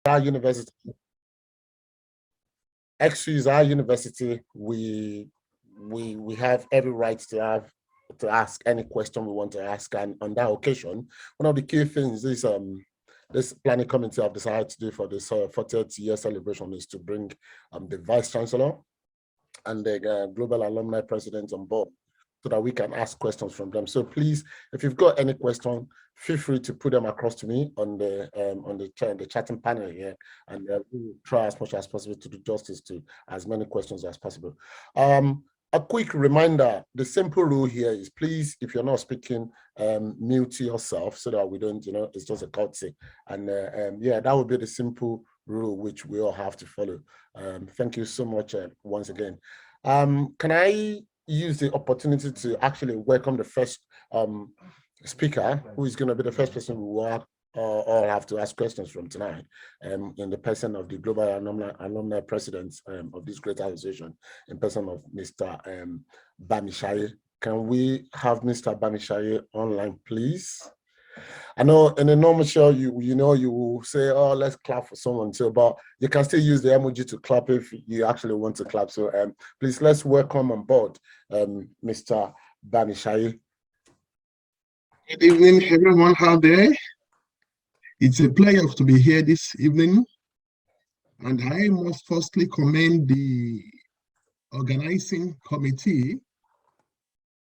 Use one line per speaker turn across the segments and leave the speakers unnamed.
our university. Eksu is our university. We have every right to ask any question we want to ask, and on that occasion, one of the key things is this planning committee have decided to do for this 40th year celebration is to bring the Vice Chancellor and the Global Alumni President on board so that we can ask questions from them. So please, if you've got any question, feel free to put them across to me on the chatting panel here, and we will try as much as possible to do justice to as many questions as possible. A quick reminder, the simple rule here is please, if you're not speaking, mute yourself so that we don't, it's just a courtesy. And yeah, that would be the simple rule which we all have to follow. Thank you so much once again. Can I use the opportunity to actually welcome the first speaker, who is going to be the first person we will all have to ask questions from tonight, in the person of the Global Alumni President of this great association, in person of Mr. Bamisaiye. Can we have Mr. Bamisaiye online, please? I know in a normal show, you will say, oh, let's clap for someone too, but you can still use the emoji to clap if you actually want to clap. So please, let's welcome on board Mr. Bamisaiye.
Good evening, everyone out there. It's a pleasure to be here this evening, and I must firstly commend the organizing committee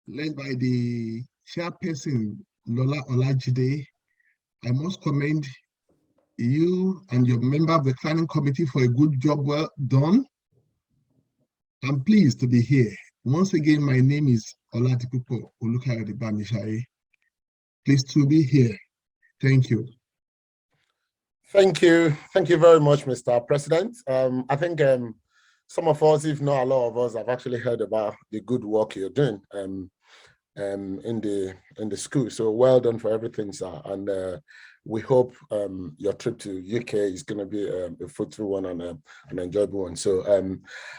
led by the chairperson, Lola Olajide. I must commend you and your member of the planning committee for a good job well done. I'm pleased to be here. Once again, my name is Dipo Bamisaiye. Pleased to be here. Thank you.
Thank you. Thank you very much, Mr. President. I think some of us, if not a lot of us, have actually heard about the good work you're doing in the school. So well done for everything, sir. And we hope your trip to UK is going to be a fruitful one and an enjoyable one. So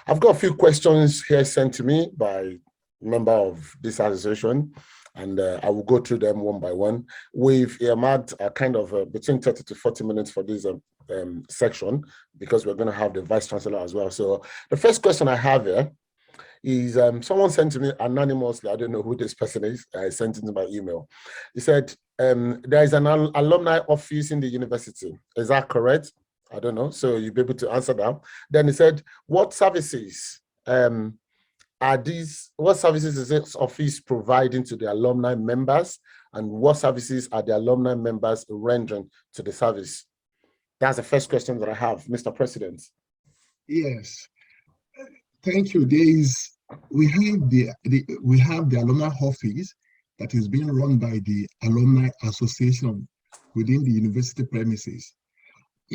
I've got a few questions here sent to me by a member of this association, and I will go through them one by one. We've earmarked a kind of between 30 to 40 minutes for this section, because we're going to have the Vice Chancellor as well. So the first question I have here is someone sent to me anonymously. I don't know who this person is. I sent it to my email. He said, there is an alumni office in the university. Is that correct? I don't know. So you'll be able to answer that. Then he said, what services what services is this office providing to the alumni members, and what services are the alumni members rendering to the service? That's the first question that I have, Mr. President.
Yes, thank you. We have the alumni office that is being run by the Alumni Association within the university premises.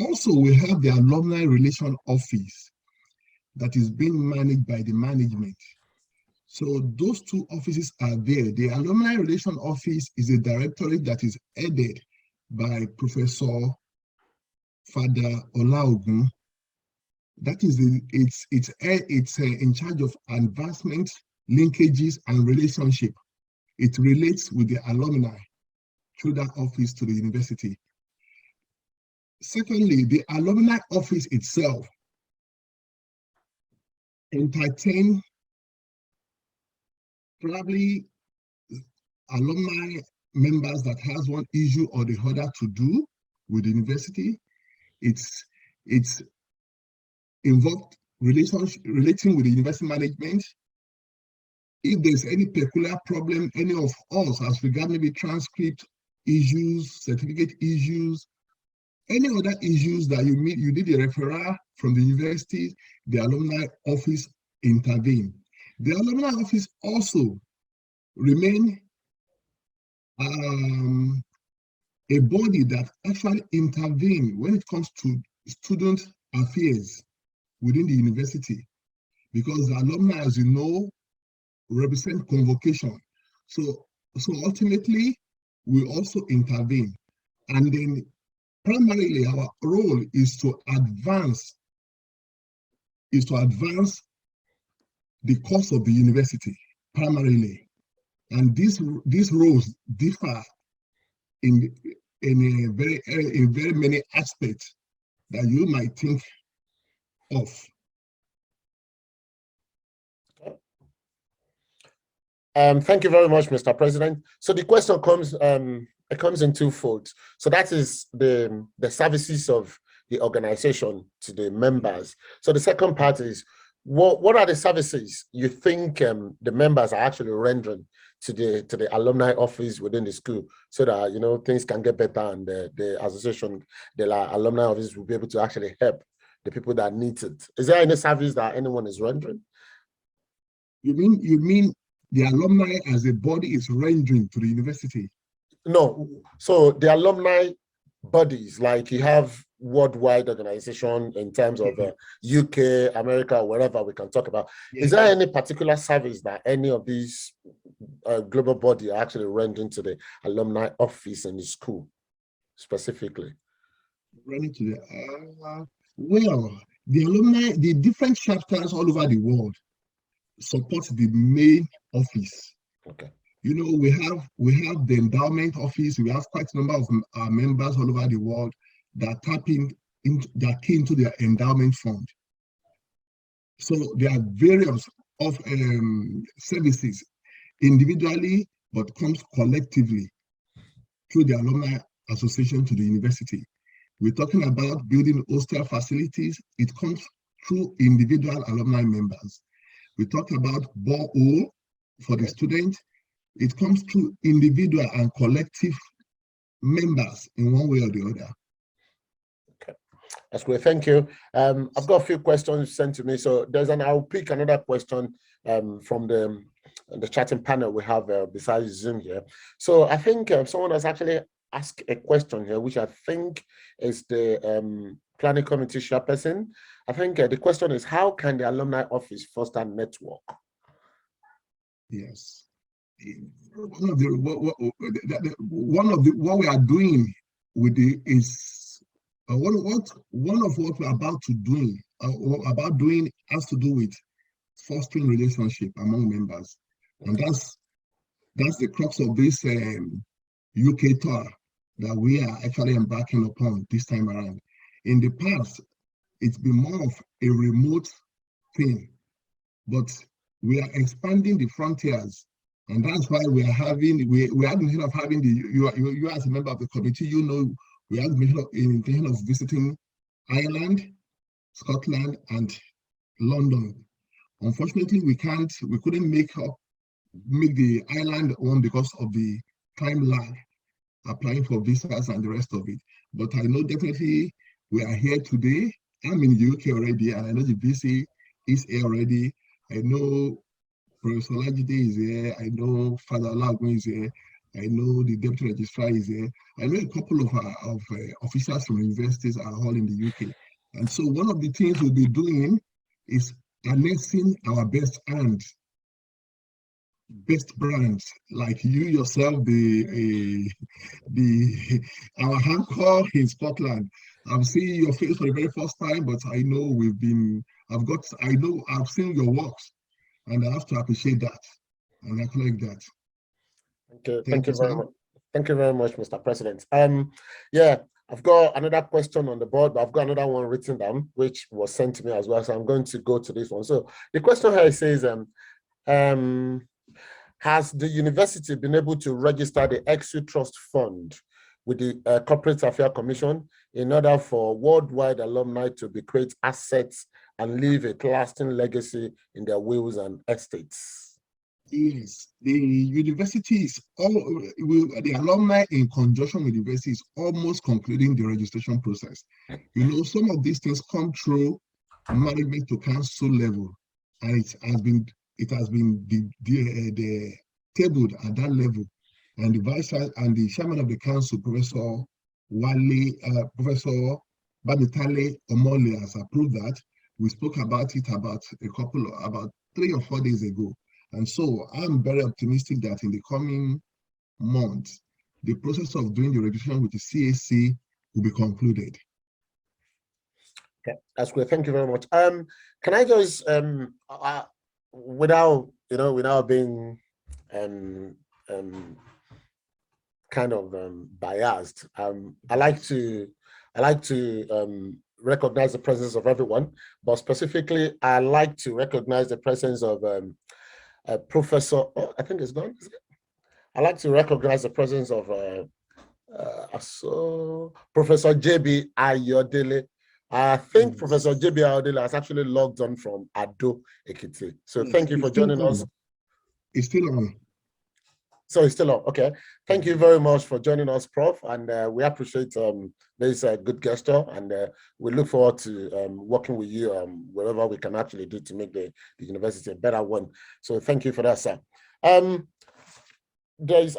Also, we have the Alumni Relation Office that is being managed by the management. So those two offices are there. The Alumni Relation Office is a directorate that is headed by Professor Father Olaogun. That is it's in charge of advancement, linkages, and relationship. It relates with the alumni through that office to the university. Secondly, the alumni office itself entertain probably alumni members that has one issue or the other to do with the university. It's involved relating with the university management. If there's any peculiar problem, any of us as regard maybe transcript issues, certificate issues, any other issues that you did a referral from the university, the alumni office intervene. The alumni office also remain a body that actually intervene when it comes to student affairs within the university, because the alumni, as you know, represent convocation. So ultimately, we also intervene. And then primarily our role is to advance the cause of the university, primarily. And these roles differ in very many aspects. that you might think of?
Thank you very much, Mr. President. So the question comes, it comes in two folds. So that is the services of the organization to the members. So the second part is, what are the services you think the members are actually rendering to the alumni office within the school, so that things can get better, and the association, the alumni office, will be able to actually help the people that need it? Is there any service that anyone is rendering?
You mean the alumni as a body is rendering to the university?
No. So the alumni bodies, like you have worldwide organization in terms of UK, America, wherever we can talk about. Yes. Is there any particular service that any of these global body are actually rendering to the alumni office in the school specifically?
Rendering to the well, the alumni, the different chapters all over the world support the main office.
Okay.
We have the endowment office. We have quite a number of our members all over the world that tap into their endowment fund. So there are various of services individually, but comes collectively through the alumni association to the university. We're talking about building hostel facilities. It comes through individual alumni members. We talk about borehole for the student. It comes through individual and collective members in one way or the other.
Okay, that's great. Thank you. I've got a few questions sent to me. So I'll pick another question from the chatting panel we have besides Zoom here. So I think someone has actually asked a question here, which I think is the planning committee chairperson. I think the question is, how can the alumni office foster network?
Yes. One of what we are doing with it is one of what we're about to do has to do with fostering relationship among members, and that's the crux of this UK tour that we are actually embarking upon this time around. In the past, it's been more of a remote thing, but we are expanding the frontiers. And that's why we are having, we had the intention of having you as a member of the committee, we had the intention of visiting Ireland, Scotland, and London. Unfortunately, we couldn't make the Ireland one because of the time lag applying for visas and the rest of it. But I know definitely we are here today. I'm in the UK already, and I know the VC is here already. I know Professor Olajide is here. I know Father Olagun is here. I know the Deputy Registrar is here. I know a couple of officers from universities are all in the UK. And so one of the things we'll be doing is annexing our best brands, like you yourself, our anchor in Scotland. I'm seeing your face for the very first time, but I know I've seen your works, and I have to appreciate that and acknowledge that.
Thank you very much. Thank you very much, Mr. President. Yeah, I've got another question on the board, but I've got another one written down, which was sent to me as well. So I'm going to go to this one. So the question here says, has the university been able to register the Eksu Trust Fund with the Corporate Affairs Commission in order for worldwide alumni to bequeath assets and leave a lasting legacy in their wills and estates?
Yes, the university is the alumni in conjunction with the university is almost concluding the registration process. Some of these things come through management to council level, and it has been tabled at that level, and the vice and the chairman of the council, Professor Bamisaiye Omole, has approved that. We spoke about it about 3 or 4 days ago. And so I'm very optimistic that in the coming months, the process of doing the registration with the CAC will be concluded.
Okay, that's great. Thank you very much. Can I just, without being kind of biased, I like to recognize the presence of everyone, but specifically, I like to recognize the presence of Professor, oh, I think it's gone. I like to recognize the presence of Professor JB Ayodele. I think Professor JB Ayodele has actually logged on from Ado, Ekiti. So
Yes,
thank you for joining us.
It's still on.
So it's still on. Okay. Thank you very much for joining us, Prof. And we appreciate this good gesture, and we look forward to working with you wherever we can actually do to make the university a better one. So thank you for that, sir. I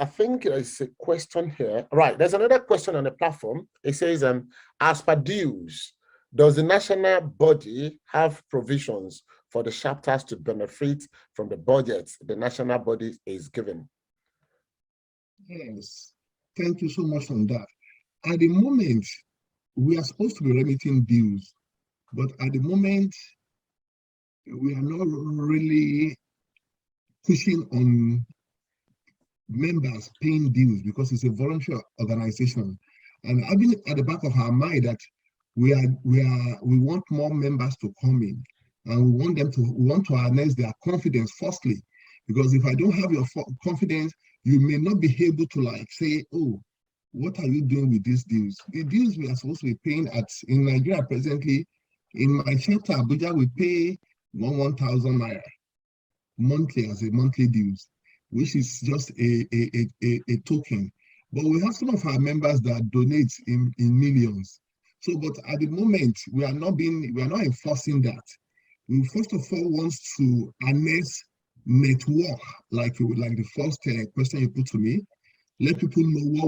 think there's a question here. Right, there's another question on the platform. It says, as per dues, does the national body have provisions for the chapters to benefit from the budget the national body is given?
Yes, thank you so much on that. At the moment, we are supposed to be remitting dues, but at the moment, we are not really pushing on members paying dues because it's a voluntary organization. And having at the back of our mind that we want more members to come in, and we want to harness their confidence firstly, because if I don't have your confidence, you may not be able to like say, oh, what are you doing with these dues? The dues we are supposed to be paying in Nigeria presently, in my chapter Abuja, we pay 1,000 naira monthly as a monthly dues, which is just a token. But we have some of our members that donate in millions. So, but at the moment, we are not enforcing that. We first of all want to harness network, like the first question you put to me. Let people know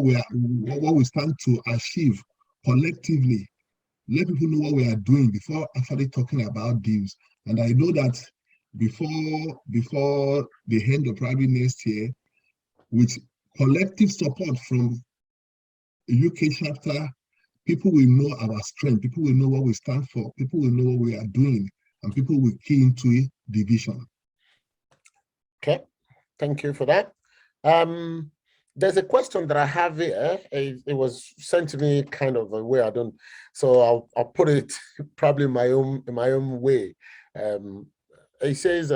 what we stand to achieve collectively. Let people know what we are doing before actually talking about deals. And I know that before the end of probably next year, with collective support from the UK chapter, people will know our strength, people will know what we stand for, people will know what we are doing, and people will key into the vision.
Okay, thank you for that. There's a question that I have here. It was sent to me kind of a way I don't, so I'll put it probably in my own way. It says,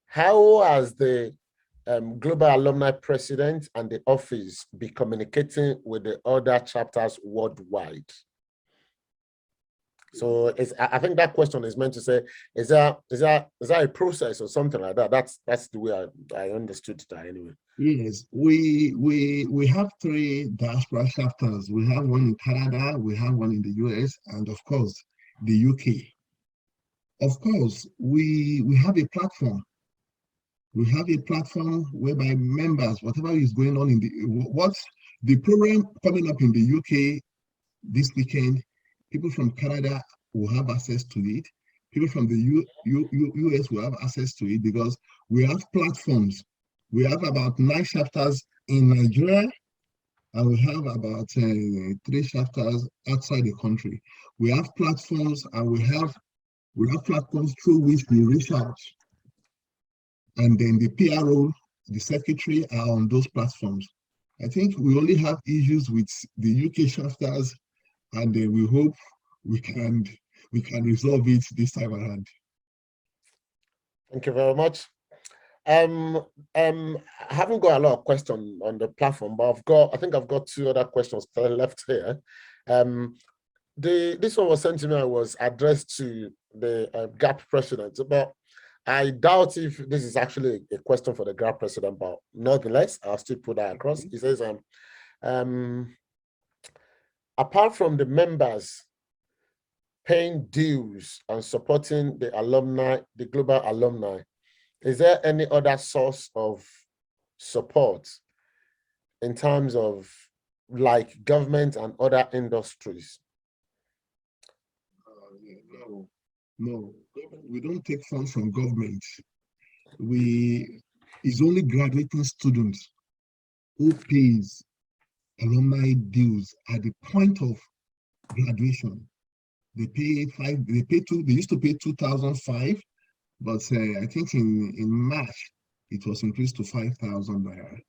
how has the Global Alumni President and the office be communicating with the other chapters worldwide? So I think that question is meant to say, is that a process or something like that? That's the way I understood that anyway.
Yes, we have 3 diaspora chapters. We have one in Canada, we have one in the US, and of course the UK. Of course, we have a platform. We have a platform whereby members, whatever is going on what's the program coming up in the UK this weekend, people from Canada will have access to it. People from the US will have access to it because we have platforms. We have about 9 chapters in Nigeria, and we have about 3 chapters outside the country. We have platforms, and we have platforms through which we reach out. And then the PRO, the secretary are on those platforms. I think we only have issues with the UK chapters, and then we hope we can resolve it this time around.
Thank you very much. I haven't got a lot of questions on the platform, but I think I've got 2 other questions left here. This one was sent to me. I was addressed to the GAP president, but I doubt if this is actually a question for the GAP president, but nonetheless, I'll still put that across. He says, apart from the members paying dues and supporting the alumni, the global alumni, is there any other source of support in terms of like government and other industries?
No, we don't take funds from government. It's only graduating students who pays alumni dues at the point of graduation. They used to pay 2005, but I think in March it was increased to 5,000 naira.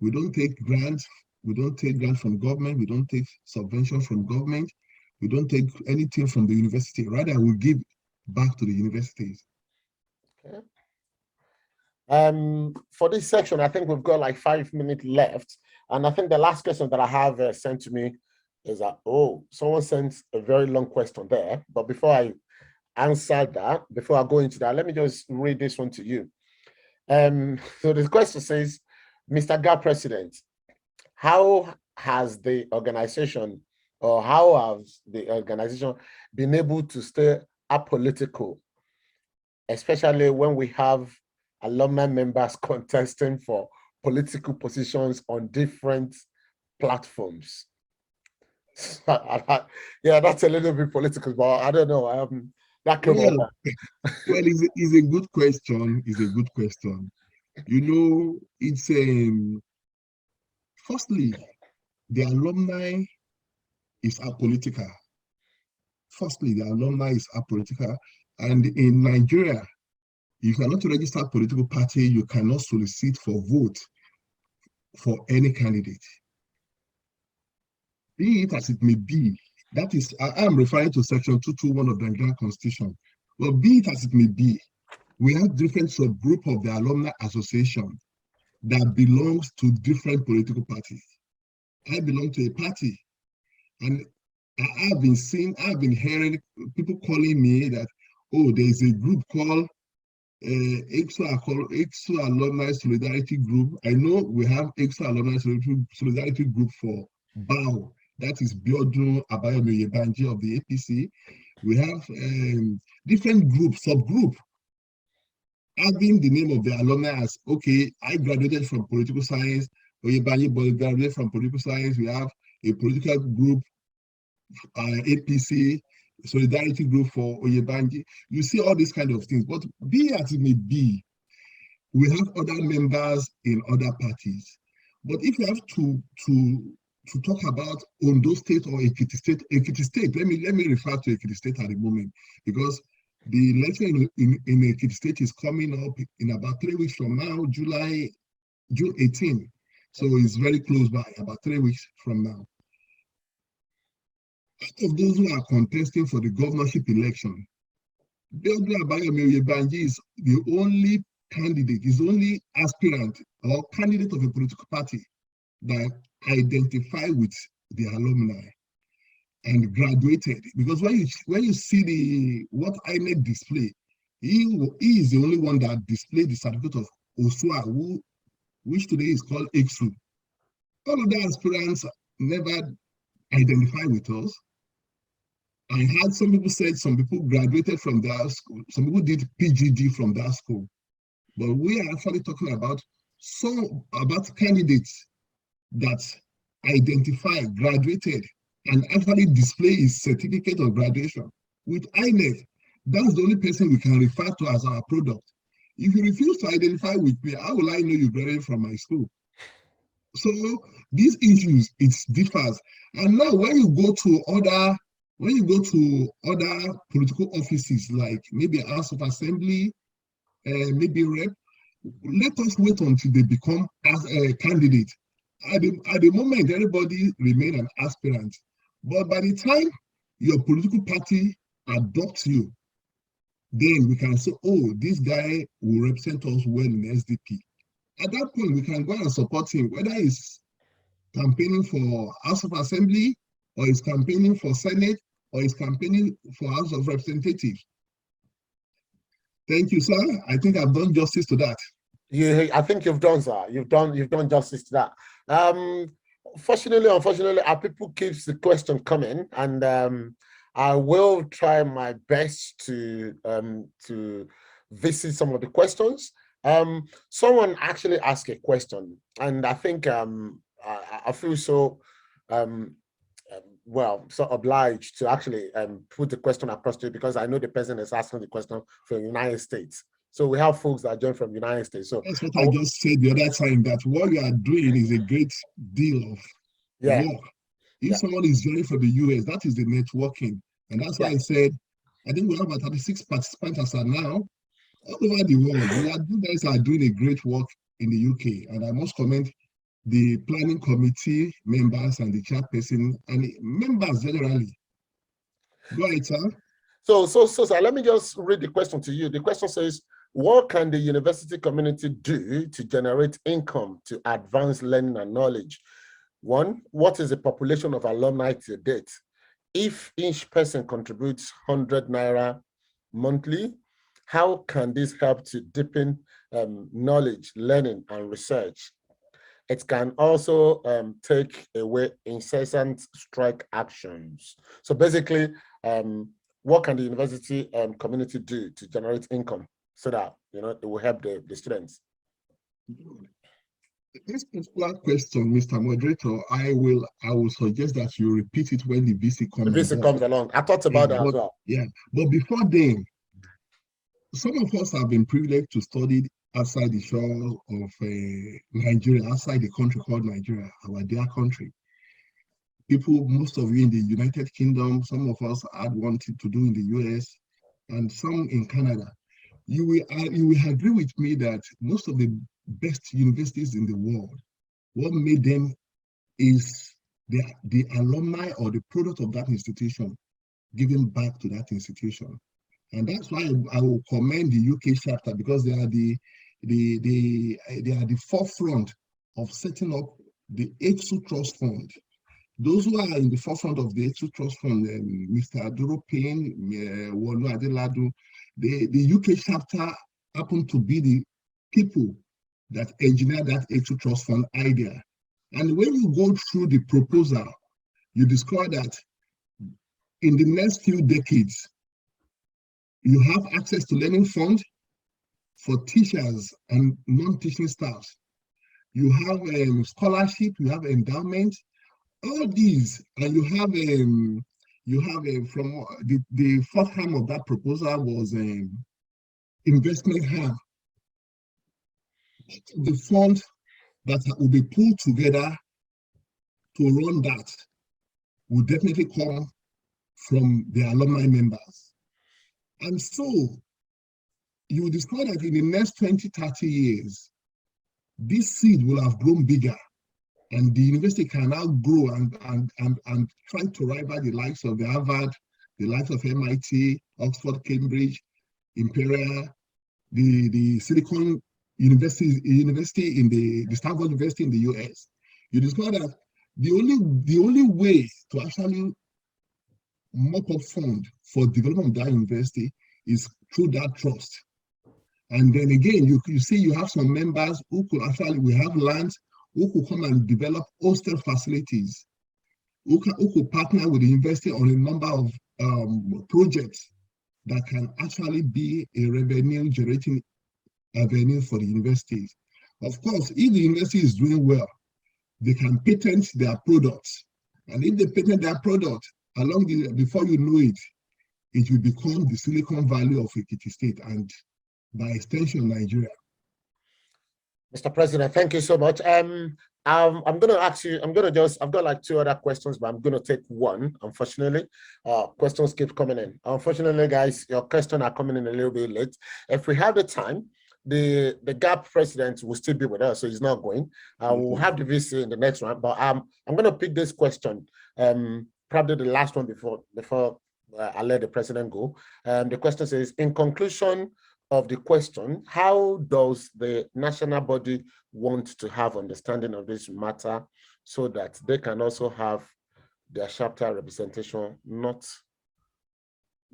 We don't take grants We don't take grants from government. We don't take subventions from government. We don't take anything from the university. Rather, we give back to the universities.
Okay. For this section, I think we've got like 5 minutes left. And I think the last question that I have sent to me is that, oh, someone sent a very long question there. But before I answer that, before I go into that, let me just read this one to you. So the question says, Mr. GAP President, how has the organization or how has the organization been able to stay apolitical, especially when we have alumni members contesting for political positions on different platforms? Yeah, that's a little bit political, but I don't know. That came
Well,
over.
well, it's a good question. It's a good question. You know, it's firstly, the alumni is apolitical. Firstly, the alumni is apolitical. And in Nigeria, if you are not to register a political party, you cannot solicit for vote for any candidate. Be it as it may be, that is, I am referring to section 221 of the Nigerian Constitution. Well, be it as it may be, we have different subgroup of the alumni association that belongs to different political parties. I belong to a party, and I've been hearing people calling me that, oh, there's a group called Eksu Alumni Solidarity Group. I know we have Eksu Alumni Solidarity Group for BAO. That is Biodun Abayomi Yebanji of the APC. We have different groups, subgroup, having the name of the alumni as, okay, I graduated from political science, Oyebanji graduated from political science. We have a political group, APC, Solidarity Group for Oyebanji. You see all these kind of things, but be as it may be, we have other members in other parties. But if you have to talk about Ondo State or Ekiti State, let me refer to Ekiti State at the moment, because the election in Ekiti State is coming up in about 3 weeks from now, June 18. So it's very close by, about 3 weeks from now. Out of those who are contesting for the governorship election, Biodun Abayomi Yebanji is the only candidate, is the only aspirant or candidate of a political party that identify with the alumni and graduated. Because when you see what INEC display, he is the only one that displayed the certificate of Osua, which today is called Eksu. All of the aspirants never identify with us. I had some people said some people graduated from their school, some people did PGD from their school. But we are actually talking about candidates that identify, graduated, and actually display his certificate of graduation with INEC. That's the only person we can refer to as our product. If you refuse to identify with me, how will I know you graduated from my school? So these issues, it differs. And now when you go to other political offices, like maybe House of Assembly, maybe Rep, let us wait until they become as a candidate. At the moment, everybody remain an aspirant. But by the time your political party adopts you, then we can say, oh, this guy will represent us well in SDP. At that point, we can go and support him, whether he's campaigning for House of Assembly, or he's campaigning for Senate, or he's campaigning for House of Representatives. Thank you, sir. I think I've done justice to that.
I think you've done, sir. You've done justice to that. Fortunately, unfortunately, our people keeps the question coming, and I will try my best to visit some of the questions. Someone actually asked a question, and I think I feel so so obliged to actually put the question across to you, because I know the person is asking the question from the United States. So we have folks that join from the United States. So
that's what I just said the other time, that what you are doing is a great deal of work. If someone is joining from the US, that is the networking. And that's why I said, I think we have about 36 participants as of now, all over the world. You guys are doing a great work in the UK. And I must comment, the planning committee members and the chairperson and the members generally. Go ahead, sir.
So, sir, let me just read the question to you. The question says, what can the university community do to generate income to advance learning and knowledge? One, what is the population of alumni to date? If each person contributes 100 Naira monthly, how can this help to deepen knowledge, learning, and research? It can also take away incessant strike actions. So basically, what can the university community do to generate income so that it will help the students?
This particular question, Mr. Moderator, I will suggest that you repeat it when the VC comes.
The VC comes along. I thought about that as well.
Yeah, but before then, some of us have been privileged to study outside the shore of Nigeria, outside the country called Nigeria, our dear country. People, most of you in the United Kingdom, some of us had wanted to do in the US, and some in Canada. You will agree with me that most of the best universities in the world, what made them is the alumni or the product of that institution giving back to that institution. And that's why I will commend the UK chapter, because they are the forefront of setting up the Eksu Trust Fund. Those who are in the forefront of the Eksu Trust Fund, Mr. Aduro Payne, Wolu Adeladu, the UK chapter happened to be the people that engineered that Eksu Trust Fund idea. And when you go through the proposal, you discover that in the next few decades, you have access to learning fund for teachers and non-teaching staffs. You have scholarship, you have endowment, all these, and you have from the fourth arm of that proposal was investment arm. The fund that will be pulled together to run that will definitely come from the alumni members. And so you will discover that in the next 20, 30 years, this seed will have grown bigger, and the university can now grow and try to rival the likes of the Harvard, the likes of MIT, Oxford, Cambridge, Imperial, the Silicon University in the Stanford University in the US. You discover that the only way to actually mop up fund for development of that university is through that trust. And then again, you see you have some members who could actually, we have lands, who could come and develop hostel facilities, who could partner with the university on a number of projects that can actually be a revenue generating avenue for the universities. Of course, if the university is doing well, they can patent their products. And if they patent their product, before you know it, it will become the Silicon Valley of Ekiti State and by extension, Nigeria.
Mr. President, thank you so much. I'm going to ask you, I've got like two other questions, but I'm going to take one, unfortunately. Questions keep coming in. Unfortunately, guys, your questions are coming in a little bit late. If we have the time, the GAP president will still be with us, so he's not going. We'll have the VC in the next one, but I'm going to pick this question, probably the last one before I let the president go. The question says, in conclusion of the question, how does the national body want to have understanding of this matter so that they can also have their chapter representation not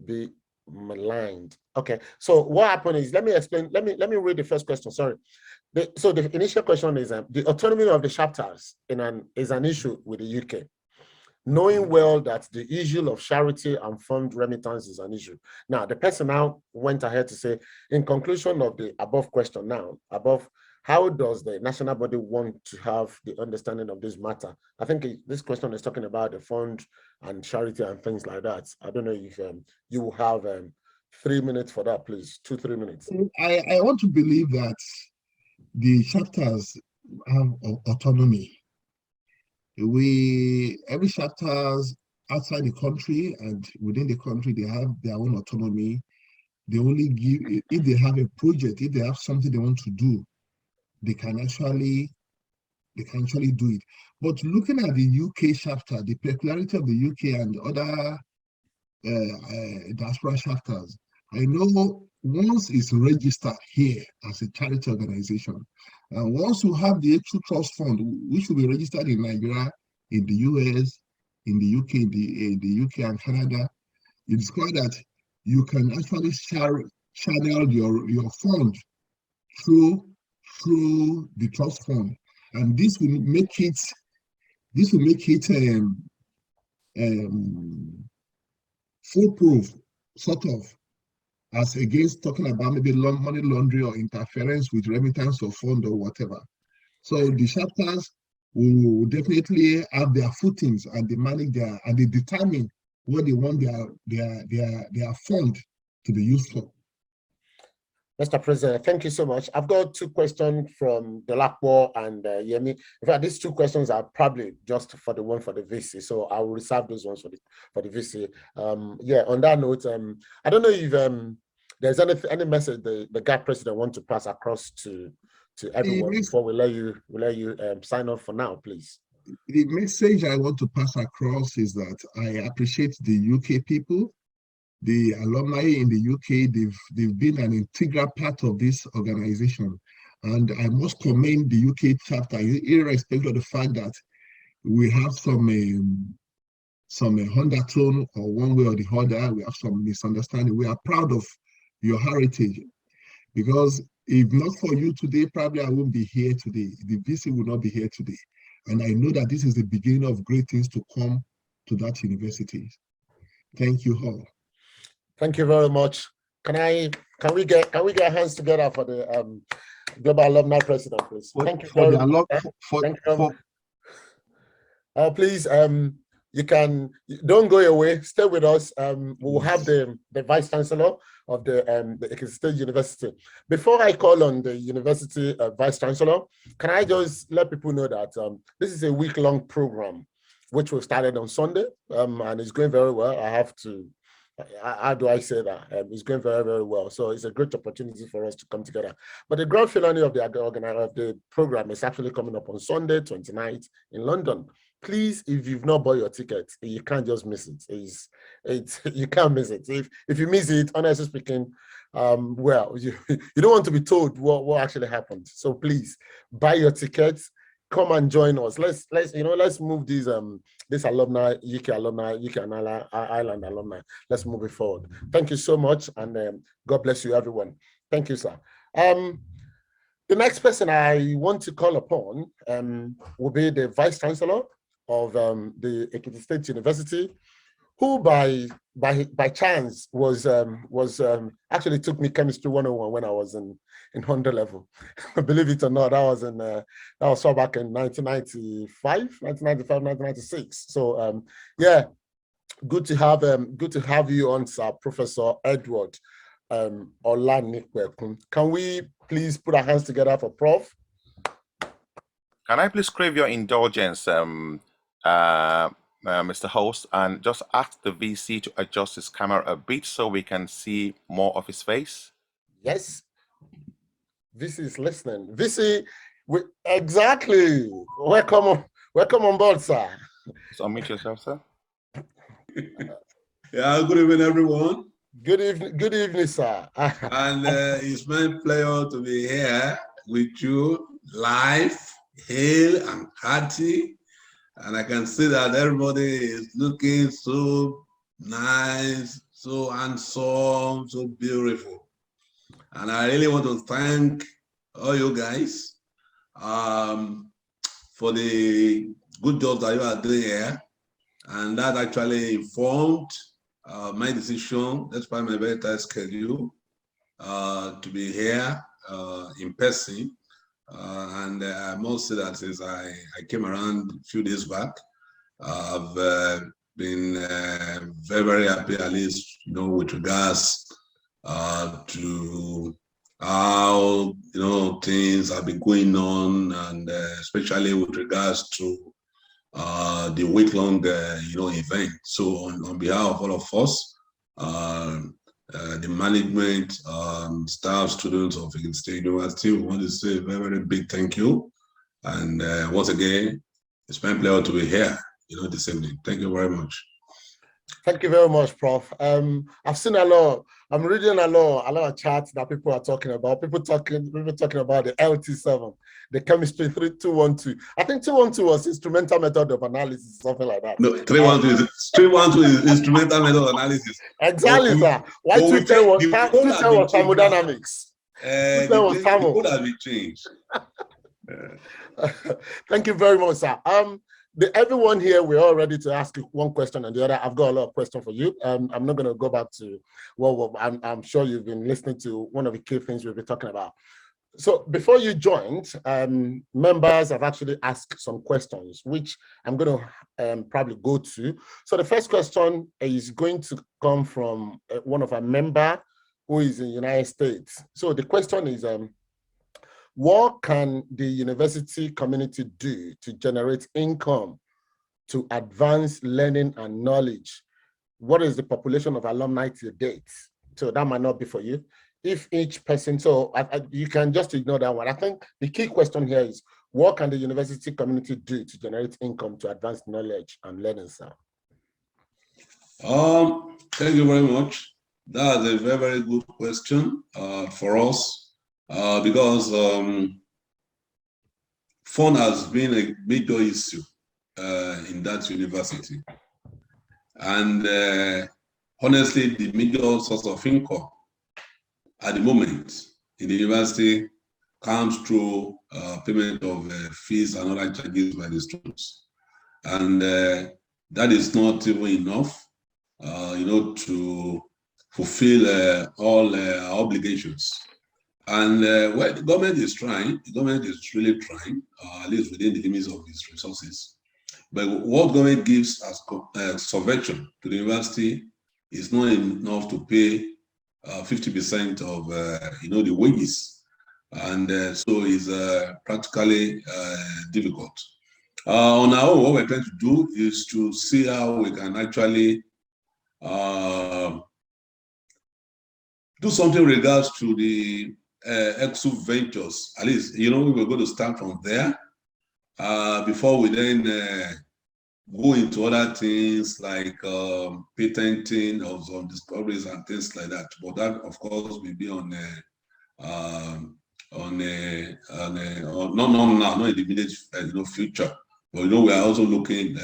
be maligned? Okay, so what happened is, let me explain, let me read the first question, sorry. So the initial question is, the autonomy of the chapters is an issue with the UK. Knowing well that the issue of charity and fund remittance is an issue. Now, the person now went ahead to say, in conclusion of the above question how does the national body want to have the understanding of this matter? I think this question is talking about the fund and charity and things like that. I don't know if you will have 3 minutes for that, please, 2-3 minutes.
I want to believe that the chapters have autonomy. Every chapters outside the country and within the country, they have their own autonomy. They only give, if they have a project, if they have something they want to do, they can actually they can actually do it. But looking at the UK chapter, the peculiarity of the UK and other diaspora chapters, I know once it's registered here as a charity organization, once you have the Eksu Trust Fund, which will be registered in Nigeria, in the US, in the UK, in the UK and Canada, you discover that you can actually channel your fund through the trust fund, and this will make it foolproof, sort of, as against talking about maybe money laundering or interference with remittance of fund or whatever. So the chapters will definitely have their footings, and they manage and they determine what they want their fund to be used for.
Mr. President, thank you so much. I've got two questions from Delapo and Yemi. In fact, these two questions are probably just for the one for the VC, so I will reserve those ones for the VC. Yeah, on that note, I don't know if there's any message the GAP president want to pass across to everyone before we let you sign off for now, please.
The message I want to pass across is that I appreciate the UK people. The alumni in the UK, they've been an integral part of this organization. And I must commend the UK chapter, irrespective of the fact that we have some undertone or one way or the other, we have some misunderstanding. We are proud of your heritage, because if not for you today, probably I won't be here today. The VC will not be here today. And I know that this is the beginning of great things to come to that university. Thank you all.
Thank you very much. Can we get hands together for the Global Alumni President, please? Thank you very much. Please, you don't go away. Stay with us. We'll have the Vice Chancellor of the Ekiti State University. Before I call on the University Vice Chancellor, can I just let people know that this is a week-long program, which we started on Sunday, and it's going very well. I have to. How do I say that? It's going very, very well. So it's a great opportunity for us to come together. But the grand finale of the program is actually coming up on Sunday, 29th in London. Please, if you've not bought your ticket, you can't just miss it. You can't miss it. If you miss it, honestly speaking, well, you don't want to be told what actually happened. So please buy your tickets. Come and join us. Let's move these this alumni, UK alumni, UK and Ireland alumni. Let's move it forward. Thank you so much, and God bless you, everyone. Thank you, sir. The next person I want to call upon will be the Vice Chancellor of the Ekiti State University, who by chance was actually took me chemistry 101 when I was in 100 level. Believe it or not, that was far back in 1995, 1996. So yeah, good to have you on, sir, Professor Edward Olanipekun. Can we please put our hands together for Prof?
Can I please crave your indulgence, Mr. Host, and just ask the VC to adjust his camera a bit so we can see more of his face?
Yes. VC is listening. VC, exactly. Welcome on board, sir.
So unmute yourself, sir.
Yeah, good evening, everyone.
Good evening, sir.
And it's my pleasure to be here with you live, hale and hearty. And I can see that everybody is looking so nice, so handsome, so beautiful. And I really want to thank all you guys for the good job that you are doing here. And that actually informed my decision, despite my very tight schedule, to be here in person. And I must say that since I came around a few days back, I've been very, very happy, at least, with regards to how, things have been going on, and especially with regards to the week-long, event. So on behalf of all of us, the management, staff, students of Ekiti State University, we want to say a very, very big thank you. And once again, it's my pleasure to be here, this evening. Thank you very much.
Thank you very much, Prof. I've seen a lot. I'm reading a lot of chats that people are talking about. People talking about the LT7, the chemistry 3212. I think 212 was instrumental method of analysis, something like that.
No, 312 is instrumental method of analysis.
Exactly, sir. Why 210 was thermodynamics? 210 was thermo.
The code has been changed.
Thank you very much, sir. Everyone here, we're all ready to ask you one question and the other. I've got a lot of questions for you. I'm not going to go back to I'm sure you've been listening to one of the key things we've been talking about. So before you joined, members have actually asked some questions, which I'm going to probably go to. So the first question is going to come from one of our members who is in the United States. So the question is, what can the university community do to generate income to advance learning and knowledge? What is the population of alumni to date? So that might not be for you. If each person, so you can just ignore that one. I think the key question here is, what can the university community do to generate income to advance knowledge and learning, sir?
Thank you very much. That's a very, very good question for us. Because fund has been a major issue in that university. And honestly, the major source of income at the moment in the university comes through payment of fees and other charges by the students. And that is not even enough, to fulfill all obligations. And well, the government is trying, the government is really trying, at least within the limits of its resources. But what government gives as subvention to the university is not enough to pay 50% of, the wages. And so it's practically difficult. On our own, what we're trying to do is to see how we can actually do something in regards to the Eksu ventures. At least, we were going to start from there before we then go into other things like patenting of some discoveries and things like that. But that, of course, will be not in the immediate future. But we are also looking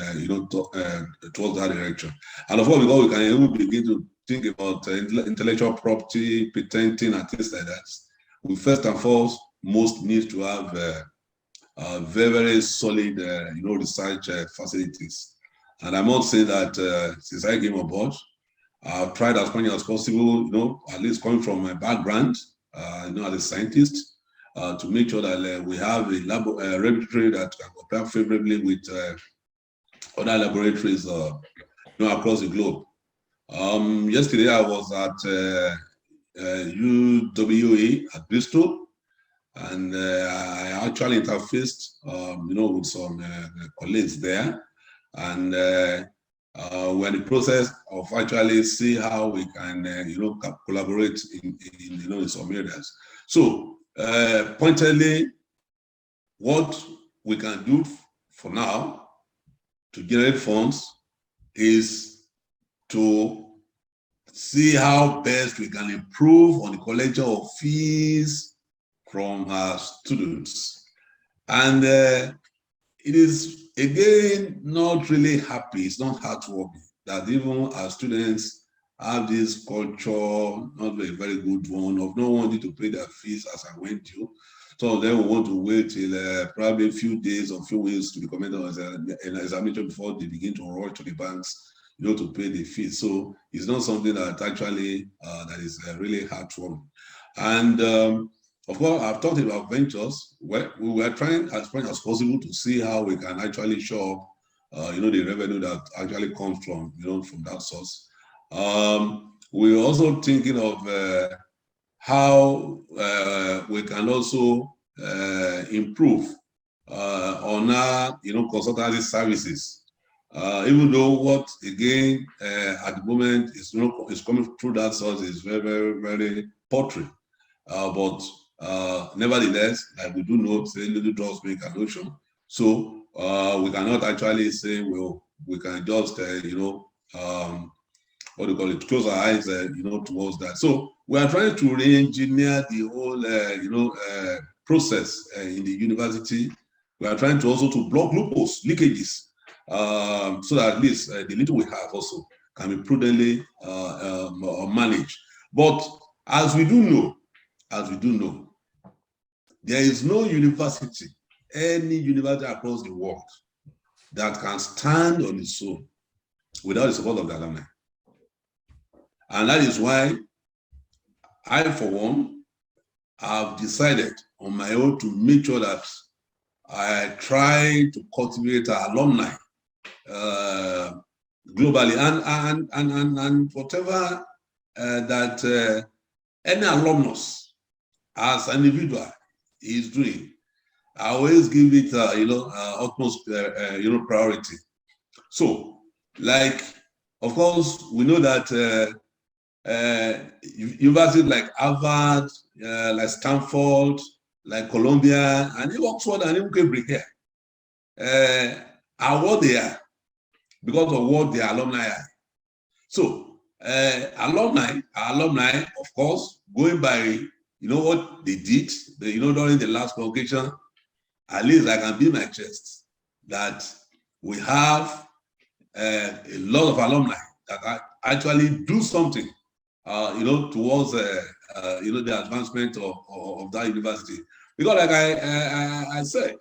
towards that direction. And of course, because we can even begin to think about intellectual property, patenting, and things like that, we first and foremost need to have very, very solid, research facilities. And I must say that since I came aboard, I've tried as much as possible, at least coming from my background, as a scientist, to make sure that we have a laboratory that can compare favorably with other laboratories, across the globe. Yesterday, I was at UWA at Bristol, and I actually interfaced, with some colleagues there, and we're in the process of actually see how we can, collaborate in some areas. So, pointedly, what we can do for now to generate funds is to see how best we can improve on the collection of fees from our students. And it is, again, not really happy, it's not heartwarming that even our students have this culture, not a very good one, of not wanting to pay their fees as I went to. Some of them will want to wait till probably a few days or few weeks to be commended as an examination before they begin to rush to the banks, to pay the fees. So it's not something that actually that is really heartwarming. And of course, I've talked about ventures. Where we were trying as much as possible to see how we can actually show up, the revenue that actually comes from, from that source. We're also thinking of how we can also improve on our, consultancy services. Even though what, again, at the moment is coming through that source is very, very, very paltry. But Nevertheless, like we do know, say little dogs make an ocean. So we cannot actually say, well, we can just, what do you call it, close our eyes, towards that. So we are trying to re-engineer the whole, process in the university. We are trying to also to block loopholes, leakages, so that at least the little we have also can be prudently managed. But as we do know, there is no university, any university across the world that can stand on its own without the support of the alumni. And that is why I, for one, have decided on my own to make sure that I try to cultivate alumni globally, and whatever that any alumnus as an individual is doing, I always give it utmost priority. So, like, of course, we know that universities like Harvard, like Stanford, like Columbia, and even Oxford and even Cambridge here are what they are because of what their alumni are. So alumni, of course, going by what they did, during the last convocation, at least I can beat my chest that we have a lot of alumni that actually do something, towards the advancement of that university. Because, like I said,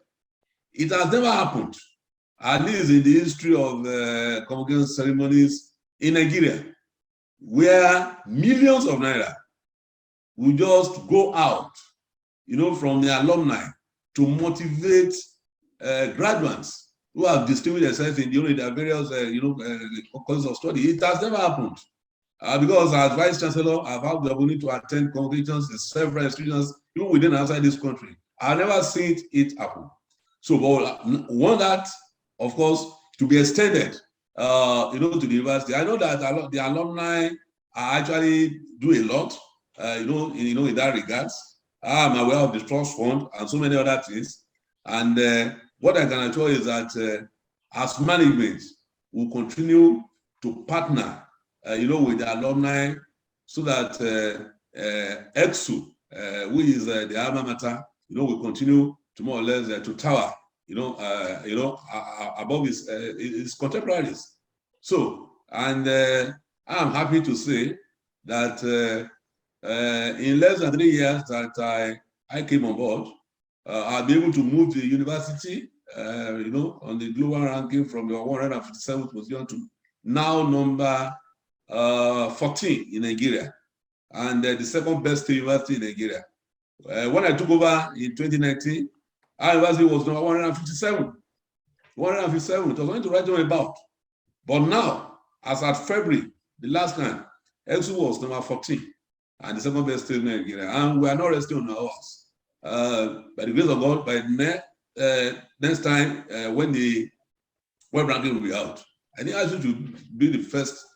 it has never happened, at least in the history of convocation ceremonies in Nigeria, where millions of naira will just go out, from the alumni to motivate graduates who have distinguished themselves in their various courses of study. It has never happened. Because as Vice Chancellor, I've had the opportunity to attend convocations in several institutions, even within and outside this country. I've never seen it happen. So, but want that, of course, to be extended, to the university. I know that the alumni actually do a lot, in that regards. I'm aware of the trust fund and so many other things. And what I can assure you is that as management, we'll continue to partner with the alumni, so that Eksu, who is the alma mater, will continue to more or less to tower, above his contemporaries. So, and I'm happy to say that in less than 3 years that I came on board, I'll be able to move the university, on the global ranking from the 157th position to now number 14 in Nigeria, and the second best university in Nigeria. When I took over in 2019, our university was number 157. 157, it was going to write on about. But now, as at February, the last time, Eksu was number 14, and the second best in Nigeria. And we are not resting on our horse. By the grace of God, by next time, when the web ranking will be out, I think Eksu should be the first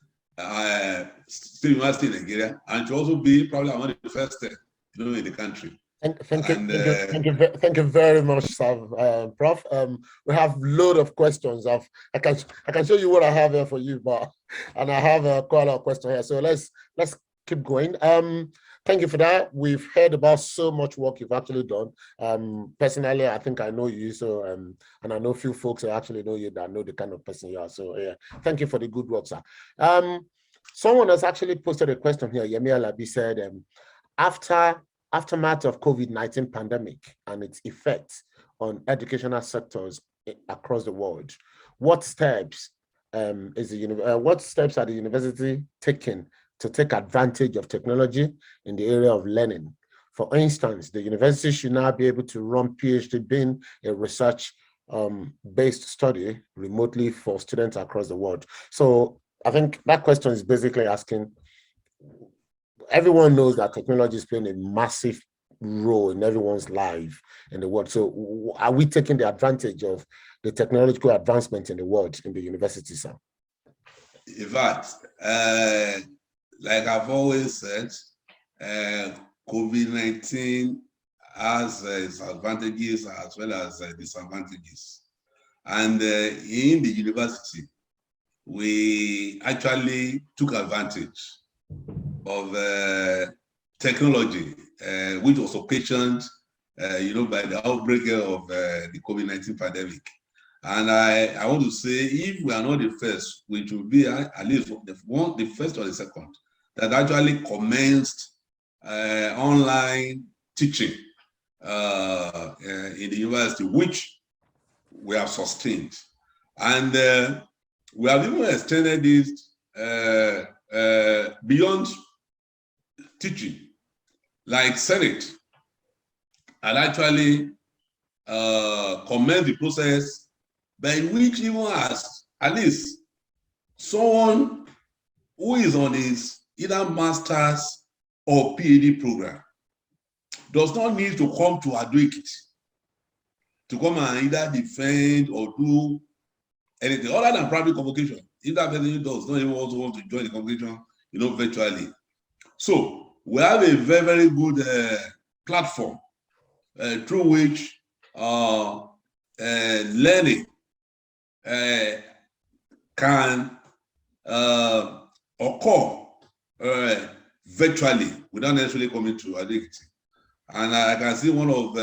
state university in Nigeria, and to also be probably among the first, in the country.
Thank you very much, sir, Prof. We have a load of questions. I can show you what I have here for you, and I have quite a lot of questions here. So let's keep going. Thank you for that. We've heard about so much work you've actually done. Personally, I think I know you, so and I know a few folks that actually know you that know the kind of person you are. So yeah, thank you for the good work, sir. Someone has actually posted a question here. Yemi Alabi said, aftermath of COVID-19 pandemic and its effects on educational sectors across the world, what steps are the university taking to take advantage of technology in the area of learning? For instance, the university should now be able to run PhD being a research based study remotely for students across the world. So I think that question is basically asking, everyone knows that technology is playing a massive role in everyone's life in the world. So are we taking the advantage of the technological advancement in the world in the university, sir?
In fact, like I've always said, COVID-19 has its advantages as well as disadvantages. And in the university, we actually took advantage of technology, which was occasioned, by the outbreak of the COVID-19 pandemic. And I want to say, if we are not the first, which will be at least the first or the second, that actually commenced online teaching in the university, which we have sustained. And we have even extended this beyond teaching, like Senate, and actually commence the process by which even as at least someone who is on his either master's or PhD program does not need to come to Ekiti to come and either defend or do anything other than private convocation. If that person does not even also want to join the convocation, virtually. So we have a very, very good platform through which learning can occur virtually without necessarily coming to Ekiti. And I can see one of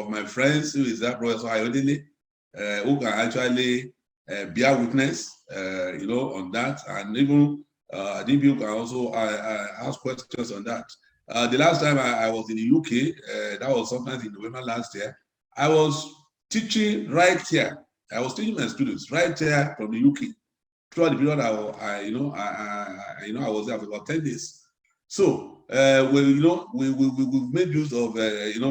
my friends who is that Professor Ayodele, who can actually bear witness, on that. And even I think you can also ask questions on that. The last time I was in the UK, that was sometime in November last year, I was teaching right here. I was teaching my students right here from the UK. Throughout the period I was there for about 10 days. So we've made use of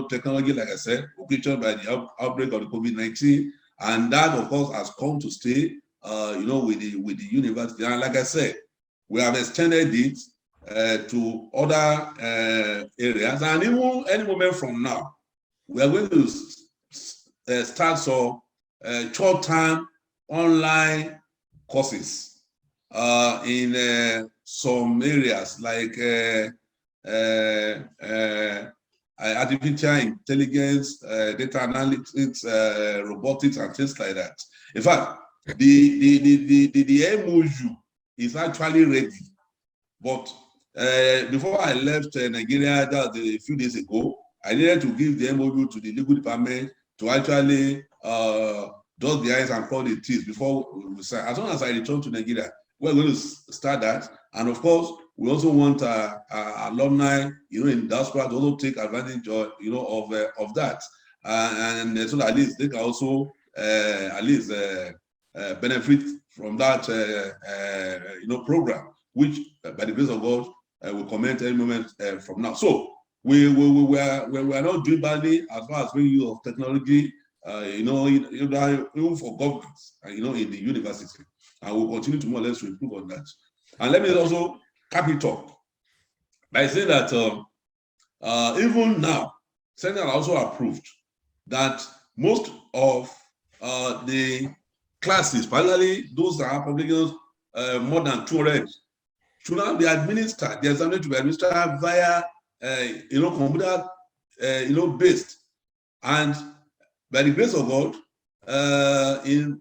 technology, like I said, occasioned by the outbreak of the COVID-19, and that of course has come to stay. With the university, and like I said, we have extended it to other areas, and even any moment from now, we are going to start some short-term online courses in some areas like artificial intelligence, data analytics, robotics, and things like that. In fact, the MOU is actually ready, but before I left Nigeria, that was a few days ago, I needed to give the MOU to the legal department to actually dot the I's and cross the T's before we start. As soon as I return to Nigeria, we're going to start that. And of course, we also want alumni, in diaspora to also take advantage of, of that. And so that at least they can also benefit from that, program, which by the grace of God will comment any moment from now. So we are not doing badly as far as bringing use of technology, even for governments, in the university, and we'll continue to more or less to improve on that. And let me also cap it up by saying that even now, Senate also approved that most of the classes, particularly those that are publications more than 200, should not be administered. The examination to be administered via, computer, based. And by the grace of God, in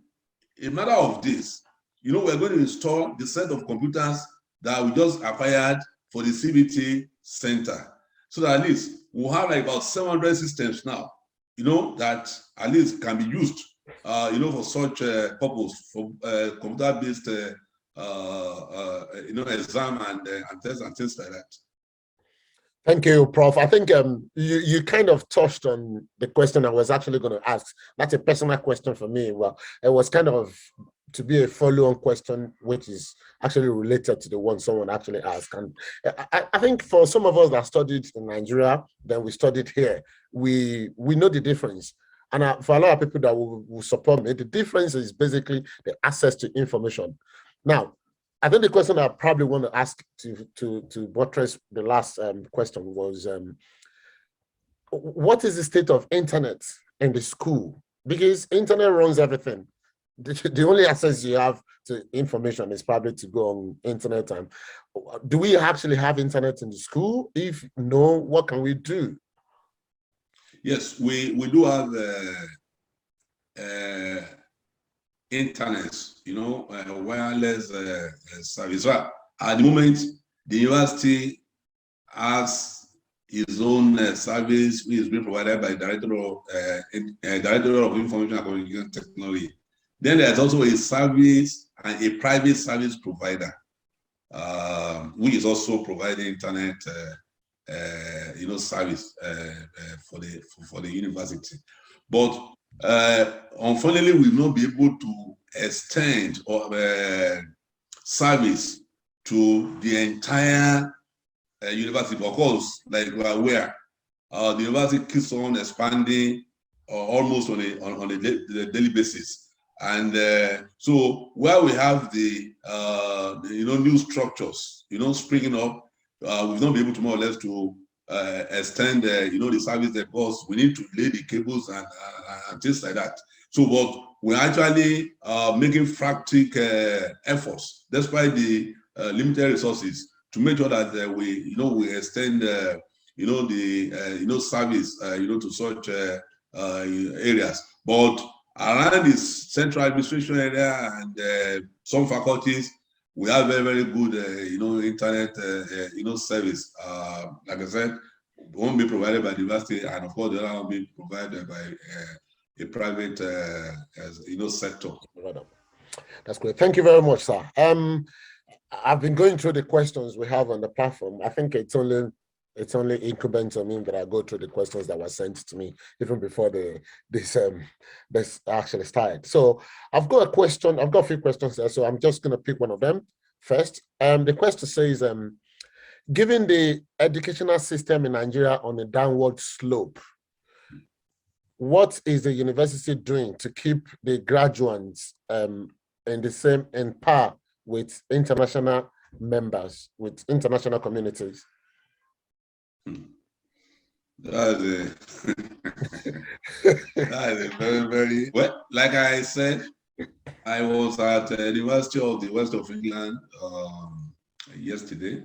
a matter of days, we're going to install the set of computers that we just acquired for the CBT center. So that at least we'll have like about 700 systems now, that at least can be used, for such purpose, for computer-based, exam and tests and things like that.
Thank you, Prof. I think you kind of touched on the question I was actually going to ask. That's a personal question for me. Well, it was kind of to be a follow-on question, which is actually related to the one someone actually asked. And I think for some of us that studied in Nigeria, then we studied here, we know the difference. And for a lot of people that will support me, the difference is basically the access to information. Now, I think the question I probably want to ask to buttress the last question was, what is the state of internet in the school? Because internet runs everything. the only access you have to information is probably to go on internet. And do we actually have internet in the school? If no, what can we do?
Yes, we do have internet, wireless service. At the moment, the university has its own service, which is being provided by Director of Information and Communication Technology. Then there's also a service and a private service provider, which is also providing internet, service for the university. But unfortunately, we will not be able to extend or service to the entire university. Of course, like we are aware, the university keeps on expanding almost on a daily basis. And so where we have the new structures, springing up, we've not been able to more or less to extend the service, because we need to lay the cables and things like that. So, but we're actually making frantic efforts, despite the limited resources, to make sure that we extend service to such areas. But around this central administration area and some faculties, we have very, very good internet service. Like I said, one be provided by the university, and of course the other one be provided by a private sector.
That's great. Thank you very much, sir. I've been going through the questions we have on the platform. I think it's only incumbent on me that I go through the questions that were sent to me even before this actually started. So I've got a question. I've got a few questions there, so I'm just going to pick one of them first. The question says, given the educational system in Nigeria on a downward slope, what is the university doing to keep the graduates in par with international members, with international communities?
That is a very, very well. Like I said, I was at the University of the West of England yesterday.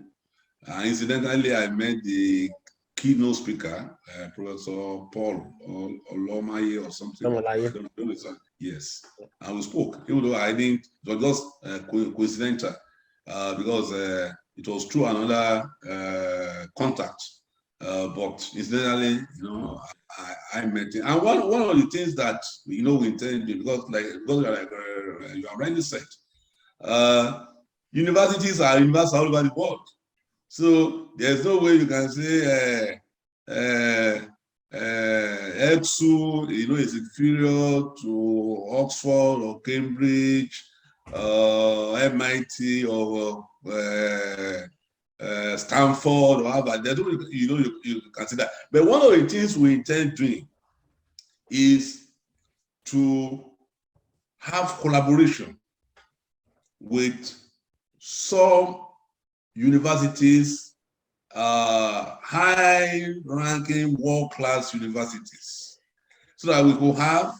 Incidentally, I met the keynote speaker, Professor Paul Olomaye or something. Yes, and we spoke. Even though I didn't, it was just coincidental because it was through another contact. But incidentally, I met him. And one of the things that we intend to do, because you are rightly said, universities are universities all over the world. So there's no way you can say Eksu, is inferior to Oxford or Cambridge, MIT or Stanford or Harvard. There's no, you consider. But one of the things we intend doing is to have collaboration with some universities, high-ranking, world-class universities, so that we could have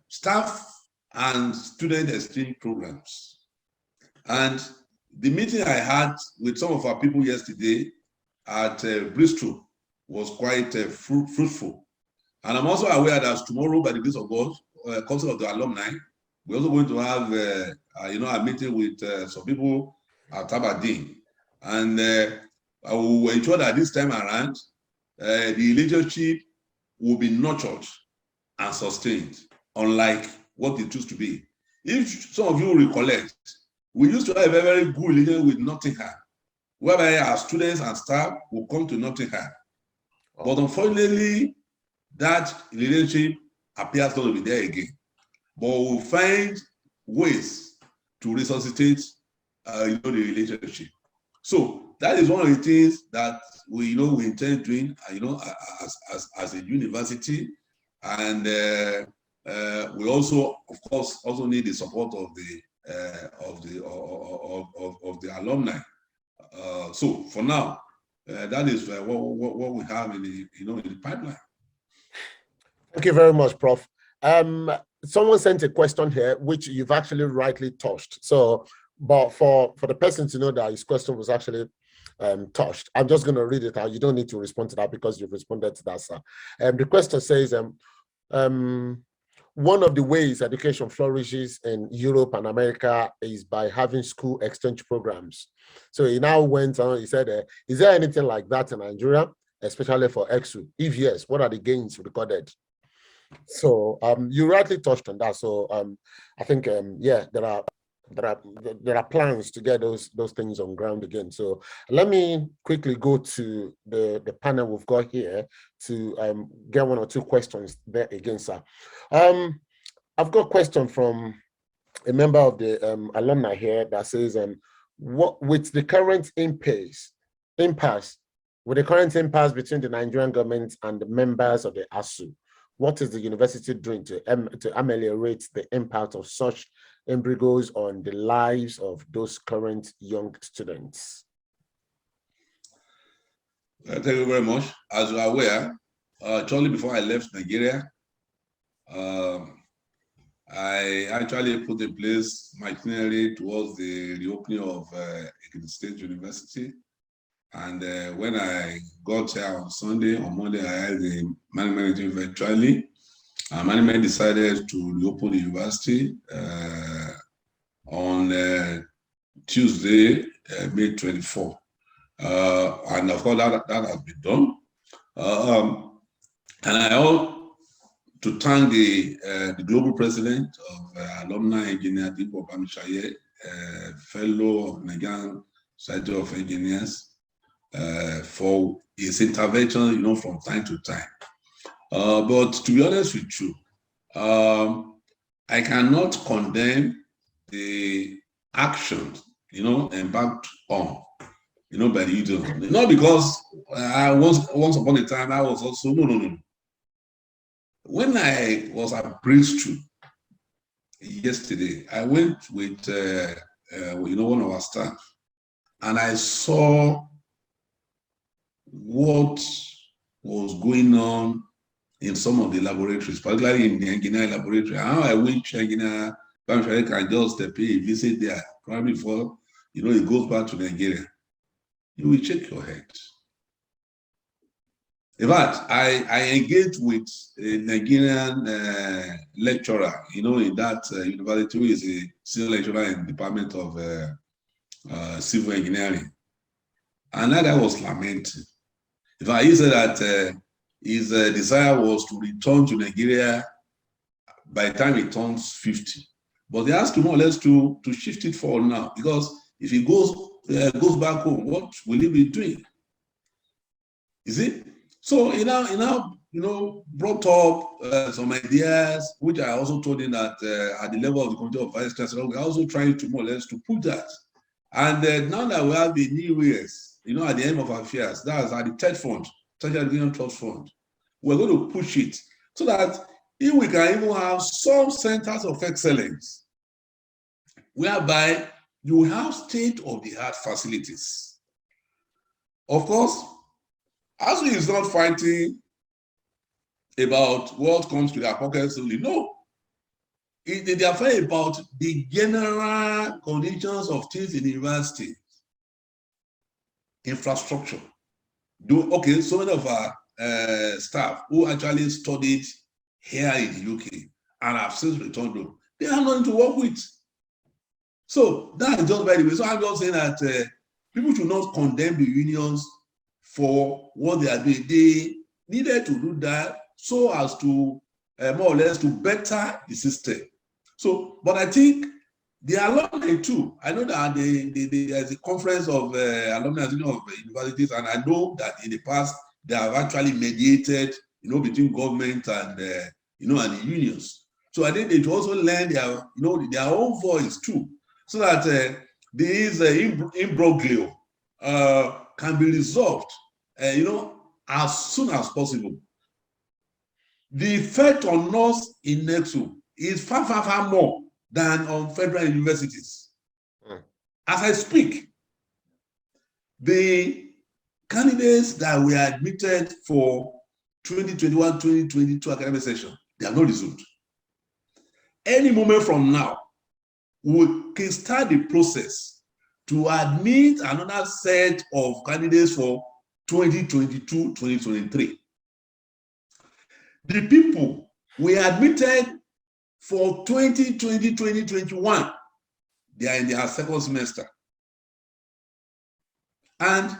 staff and student exchange programs. And the meeting I had with some of our people yesterday at Bristol was quite fruitful. And I'm also aware that tomorrow, by the grace of God, Council of the Alumni, we're also going to have a meeting with some people at Aberdeen. And I will ensure that this time around, the relationship will be nurtured and sustained, unlike what it used to be. If some of you recollect, we used to have a very good relationship with Nottingham, whereby our students and staff will come to Nottingham. But unfortunately, that relationship appears not to be there again. But we'll find ways to resuscitate the relationship. So that is one of the things that we intend doing, as a university, and we also, of course, need the support of the alumni. So for now, that is what we have in the pipeline.
Thank you very much, Prof. someone sent a question here, which you've actually rightly touched. So, but for the person to know that his question was actually touched, I'm just going to read it out. You don't need to respond to that because you've responded to that, sir. The question says, one of the ways education flourishes in Europe and America is by having school exchange programs. So he now went on, he said, is there anything like that in Nigeria, especially for Eksu? If yes, what are the gains recorded? So you rightly touched on that. So I think yeah, there are plans to get those things on ground again. So let me quickly go to the panel we've got here to get one or two questions there again, sir. I've got a question from a member of the alumni here that says, what with the current impasse between the Nigerian government and the members of the ASU, what is the university doing to ameliorate the impact of such embargoes on the lives of those current young students?
Thank you very much. As you are aware, shortly before I left Nigeria, I actually put in place my itinerary towards the reopening of Ekiti State University. And when I got here on Sunday, on Monday, I had the management meeting virtually. Management decided to reopen the university on Tuesday, May 24. And of course, that has been done. And I ought to thank the global president of Alumni Engineer Dipo Bamisaiye, fellow of Nigerian Society of Engineers, for his intervention, from time to time. But to be honest with you, I cannot condemn the actions, embarked on, by the youth. Not because I was once upon a time I was also no. When I was at Preisdent yesterday, I went with one of our staff, and I saw what was going on in some of the laboratories, particularly in the engineering laboratory. How I wish engineer Bamisaiye can just pay a visit there, probably before he goes back to Nigeria. You will shake your head. In fact, I engaged with a Nigerian lecturer, in that university, who is a senior lecturer in the Department of Civil Engineering. And that guy was lamenting. In fact, he said that his desire was to return to Nigeria by the time he turns 50. But they asked him more or less to shift it forward now, because if he goes back home, what will he be doing? Is it? So he now brought up some ideas, which I also told him that at the level of the Committee of Vice Chancellor, we're also trying to more or less to put that. And now that we have the new years, at the end of our affairs, that's at the third fund, Tertiary Education Trust Fund, we're going to push it so that if we can even have some centers of excellence, whereby you have state-of-the-art facilities. Of course, ASU is not fighting about what comes to their pockets only. No. They are fighting about the general conditions of things in the university. Infrastructure. So many of our staff who actually studied here in the UK and have since returned home, they have nothing to work with. So that is just by the way. So I'm just saying that people should not condemn the unions for what they are doing. They needed to do that so as to more or less to better the system. So, but I think the alumni too, I know that there's a conference of alumni of universities, and I know that in the past they have actually mediated, between government and and the unions. So I think they should also learn their own voice too, so that these imbroglio can be resolved, as soon as possible. The effect on us in Eksu is far, far, far more than on federal universities. As I speak, the candidates that were admitted for 2021-2022 academic session, they have not resumed. any moment from now, we can start the process to admit another set of candidates for 2022-2023. The people we admitted for 2020-2021, they are in their second semester. And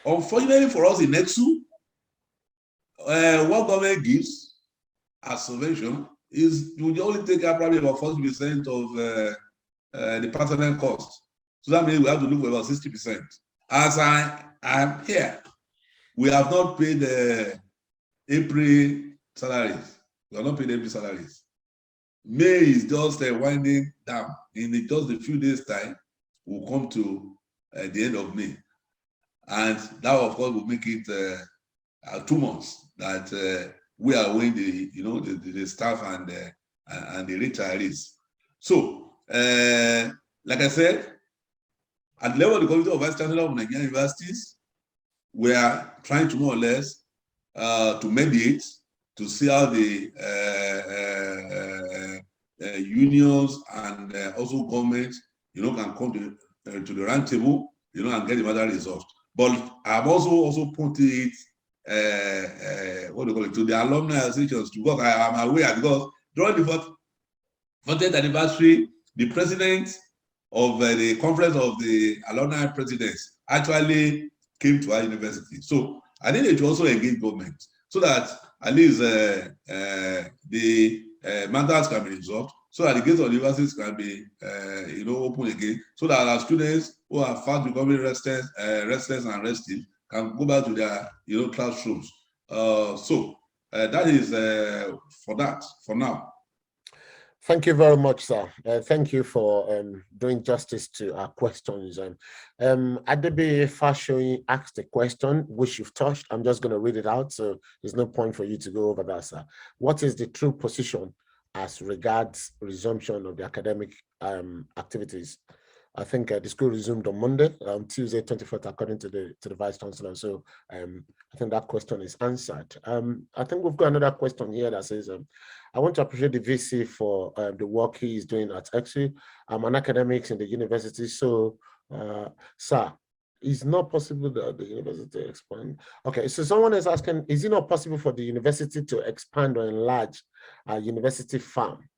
unfortunately for us in Eksu, what government gives as subvention is you only take out probably about 40% of the personnel cost. So that means we have to look for about 60%. As I am here, we have not paid April salaries. We have not paid April salaries. May is just winding down. In just a few days' time, we'll come to the end of May. And that, of course, will make it 2 months that we are owing the staff and the retirees. So, like I said, at the level of the Committee of Vice Chancellor of Nigerian Universities, we are trying to more or less to mediate to see how the unions and also government, can come to the round table, and get the matter resolved. But I've also put it, what do you call it, to the alumni associations, because I am aware, because during the 40th anniversary, the president of the conference of the alumni presidents actually came to our university. So I think it also engage government so that at least the matters can be resolved, so that the gates of the universities can be open again, so that our students who are fast becoming restless and restive can go back to their classrooms. So that is for that for now.
Thank you very much, sir. Thank you for doing justice to our questions. Adebe Fashoyi asked a question which you've touched. I'm just going to read it out, so there's no point for you to go over that, sir. What is the true position as regards resumption of the academic activities? I think the school resumed on Monday, Tuesday 24th, according to the Vice Chancellor. So I think that question is answered. I think we've got another question here that says, I want to appreciate the VC for the work he is doing at Eksu. I'm an academic in the university. So, sir, it's not possible that the university expand. Okay, so someone is asking, is it not possible for the university to expand or enlarge a university farm?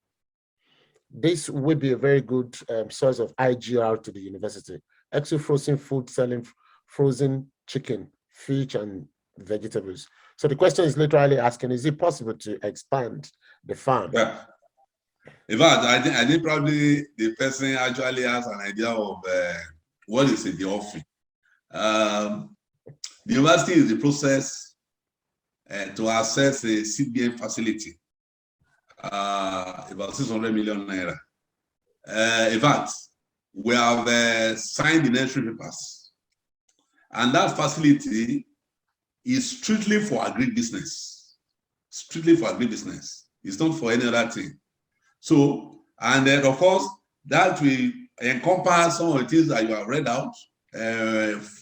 This would be a very good source of IGR to the university. Eksu frozen food selling frozen chicken, fish, and vegetables. So the question is literally asking, is it possible to expand the farm?
Yeah. In fact, I think probably the person actually has an idea of what is the offering. The university is the process to access a CBN facility, about 600 million naira. In fact, we have signed the necessary papers, and that facility is strictly for agribusiness. Strictly for agribusiness. It's not for any other thing. So, and then of course, that will encompass some of the things that you have read out,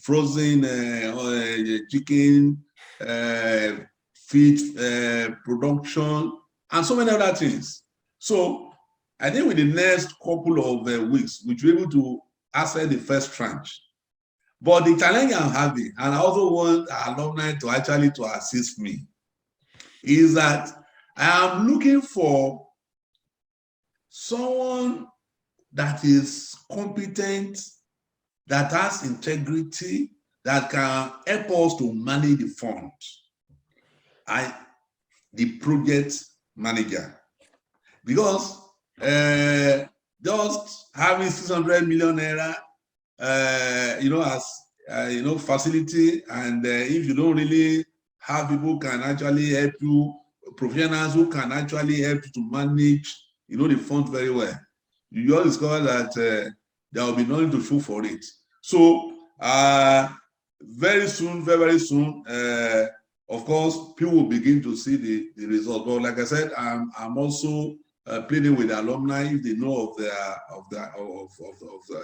frozen chicken, feed production, and so many other things. So I think with the next couple of weeks, we'll be able to access the first tranche. But the challenge I'm having, and I also want our alumni to actually to assist me, is that I am looking for someone that is competent, that has integrity, that can help us to manage the fund. The project manager. Because just having 600 million naira, as facility, and if you don't really have people who can actually help you, professionals who can actually help you to manage, the fund very well, you will discover that there will be nothing to show for it. So very soon, very soon, of course, people will begin to see the result. But like I said, I'm also pleading with the alumni, if they know of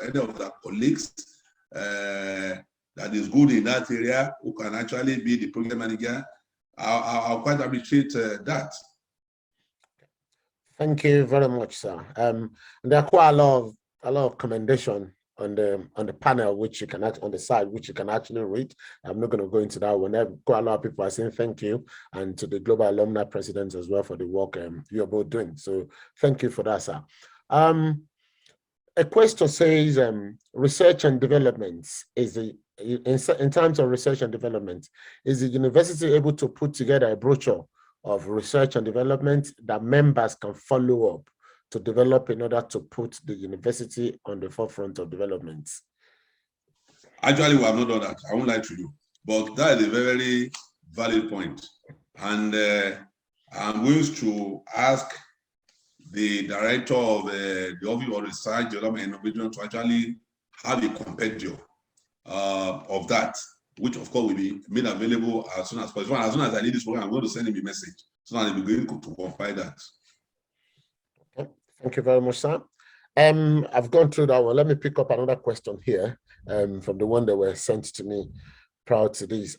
any of their colleagues that is good in that area, who can actually be the project manager, I'll quite appreciate that.
Thank you very much, sir. There are quite a lot of commendation on the panel, which you can on the side, which you can actually read. I'm not going to go into that one. Quite a lot of people are saying thank you, and to the Global Alumni President as well for the work you're both doing. So thank you for that, sir. A question says research and development is in terms of research and development, is the university able to put together a brochure of research and development that members can follow up to develop in order to put the university on the forefront of development?
Actually, we have not done that. I won't lie to you, but that is a very valid point. And I'm going to ask the director of the Office of Research, Development and Innovation to actually have a compendium of that, which of course will be made available as soon as possible. As soon as I need this program, I'm going to send him a message so that he'll be going to compile that.
Okay. Thank you very much, sir. I've gone through that one. Let me pick up another question here from the one that were sent to me prior to this.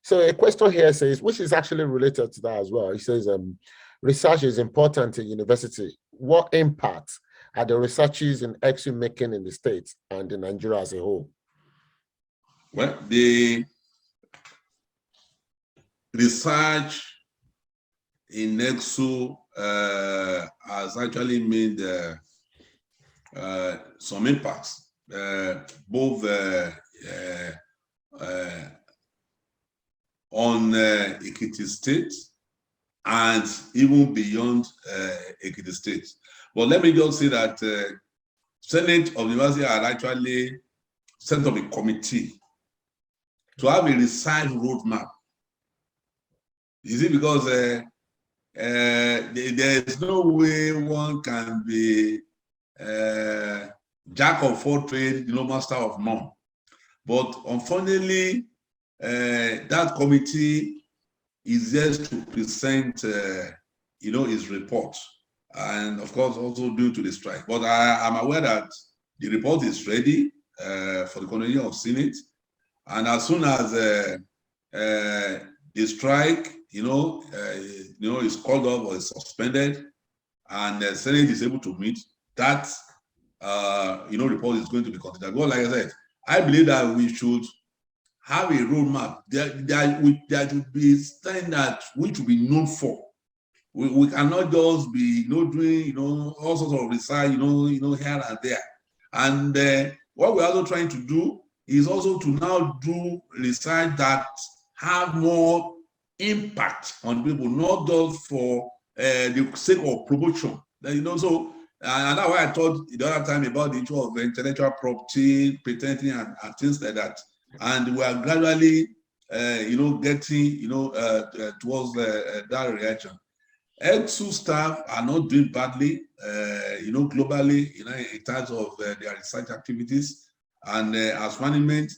So a question here says, which is actually related to that as well. It says, research is important in university. What impact are the researchers in Eksu making in the States and in Nigeria as a whole?
Well, the research in Eksu has actually made some impacts, both on Ekiti State and even beyond Ekiti State. But let me just say that Senate of the University had actually set up a committee to have a research roadmap. You see, because there is no way one can be jack of all trades, master of none. But unfortunately, that committee is yet to present, his report, and of course also due to the strike. But I am aware that the report is ready for the convening of Senate, and as soon as the strike, is called off or is suspended, and the Senate is able to meet, that report is going to be considered. Well, like I said, I believe that we should have a roadmap. There should be standards which will be known for. We cannot just be doing all sorts of research here and there. And what we're also trying to do is also to now do research that have more impact on people, not just for the sake of promotion. So and that's why I thought the other time about the issue of intellectual property, patenting, and things like that. And we are gradually, getting, towards that reaction. Eksu staff are not doing badly, globally, in terms of their research activities. And as management,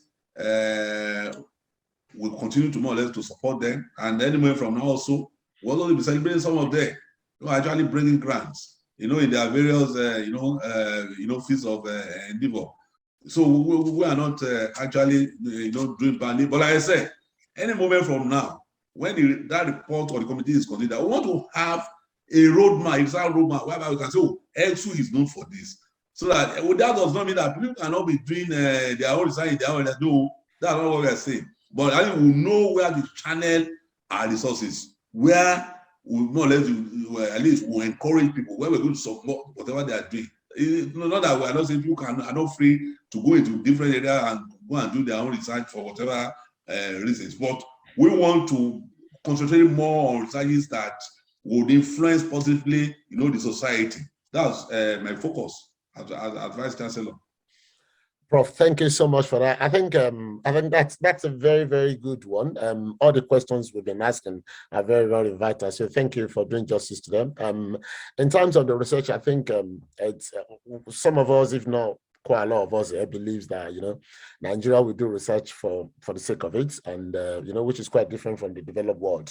we continue to more or less to support them. And anyway, from now also, we'll also be celebrating some of them, actually bringing grants, in their various, fields of endeavor. So we are not actually, doing badly. But like I said, any moment from now, when that report or the committee is considered, we want to have a roadmap, exact roadmap, whereby we can say, oh, Eksu is known for this. So that does not mean that people cannot be doing their own research in their own. No, that's not what we are saying. But I think we know where to channel our resources, where we more or less, at least we encourage people, where we're going to support whatever they are doing. Not that we are not saying people are not free to go into different areas and go and do their own research for whatever reasons. But we want to concentrate more on researches that would influence positively, the society. That's my focus as Vice Chancellor.
Prof, thank you so much for that. I think that's a very, very good one. All the questions we've been asking are very, very vital. So thank you for doing justice to them. In terms of the research, I think it's some of us, if not quite a lot of us here, believes that Nigeria will do research for the sake of it, and which is quite different from the developed world.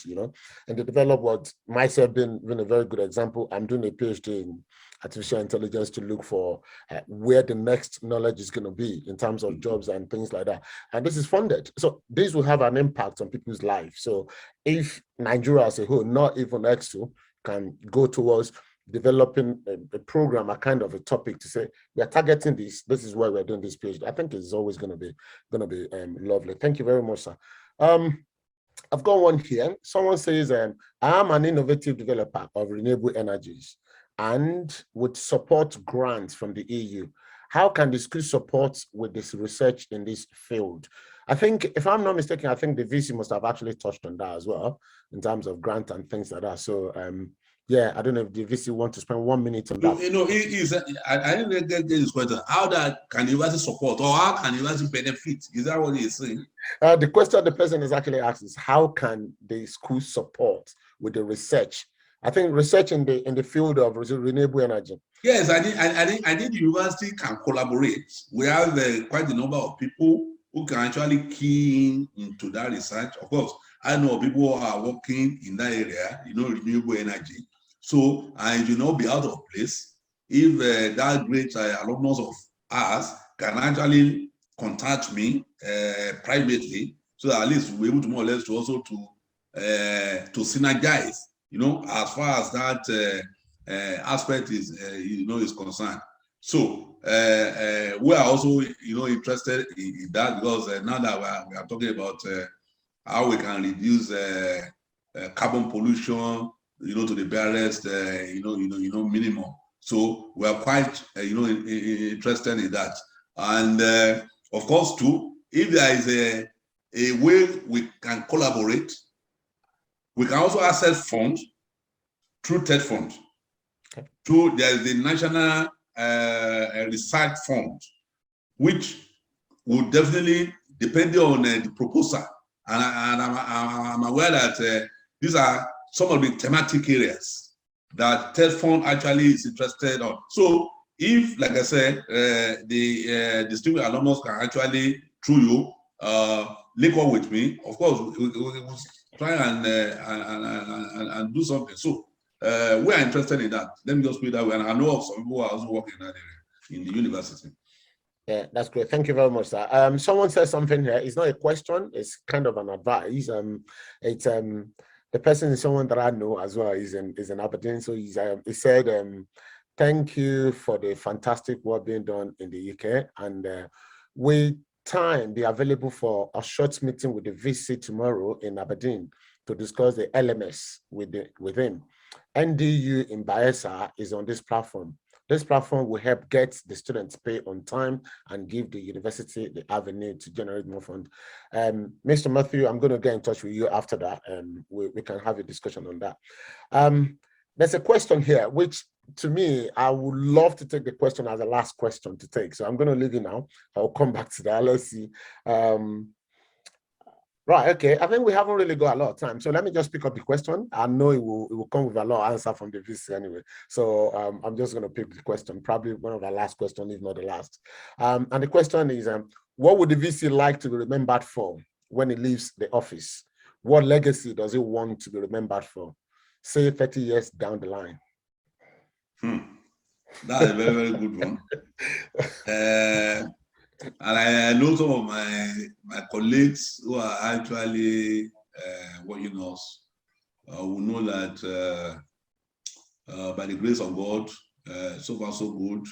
And the developed world, myself being a very good example. I'm doing a PhD in artificial intelligence to look for where the next knowledge is going to be in terms of jobs and things like that. And this is funded. So this will have an impact on people's lives. So if Nigeria as a whole, not even Eksu, can go towards developing a program, a kind of a topic to say we are targeting this. This is why we're doing this PhD. I think it's always going to be lovely. Thank you very much, sir. I've got one here. Someone says, I am an innovative developer of renewable energies and would support grants from the EU. How can the school support with this research in this field? I think, if I'm not mistaken, I think the VC must have actually touched on that as well, in terms of grant and things like that. So, yeah, I don't know if the VC want to spend 1 minute on that.
You know, I didn't get this question. How that can university support, or how can university benefit? Is that what he's saying?
The question the person is actually asking is, how can the school support with the research? I think research in the field of renewable energy.
Yes, I think the university can collaborate. We have quite a number of people who can actually key into that research. Of course, I know people who are working in that area, you know, renewable energy. So, and you know, be out of place if that great alumnus of ours can actually contact me privately, so that at least we're able to more or less to also to synergize, you know, as far as that aspect is, you know, is concerned. So we are also, you know, interested in that, because now that we are talking about how we can reduce carbon pollution, you know, to the barest, you know, minimum. So we are quite, you know, interested in that. And of course, too, if there is a way we can collaborate, we can also access funds through TED Fund.
Okay.
Through there's the National Research Fund, which will definitely, depending on the proposal, and I'm aware that these are some of the thematic areas that TED Fund actually is interested on. So if, like I said, the distinguished alumnus can actually, through you, link up with me, of course, we'll try and do something. So we are interested in that. Let me just put it that way. And I know of some people who are also working in that area in the university.
Yeah, that's great. Thank you very much, sir. Someone says something here. It's not a question. It's kind of an advice. It's the person is someone that I know as well. Is in Aberdeen. So he said, thank you for the fantastic work being done in the UK, and will time be available for a short meeting with the VC tomorrow in Aberdeen to discuss the LMS with him. NDU in Bayelsa is on this platform. This platform will help get the students pay on time and give the university the avenue to generate more funds. Mr. Matthew, I'm going to get in touch with you after that, and we can have a discussion on that. There's a question here, which to me, I would love to take the question as the last question to take. So I'm going to leave you now. I'll come back to that. Let's see. Right, okay. I think we haven't really got a lot of time. So let me just pick up the question. I know it will come with a lot of answer from the VC anyway. So I'm just going to pick the question, probably one of the last questions, if not the last. And the question is, what would the VC like to be remembered for when it leaves the office? What legacy does it want to be remembered for, say 30 years down the line?
That's a very, very good one. And I know some of my colleagues who are actually working us will know that by the grace of God, so far so good,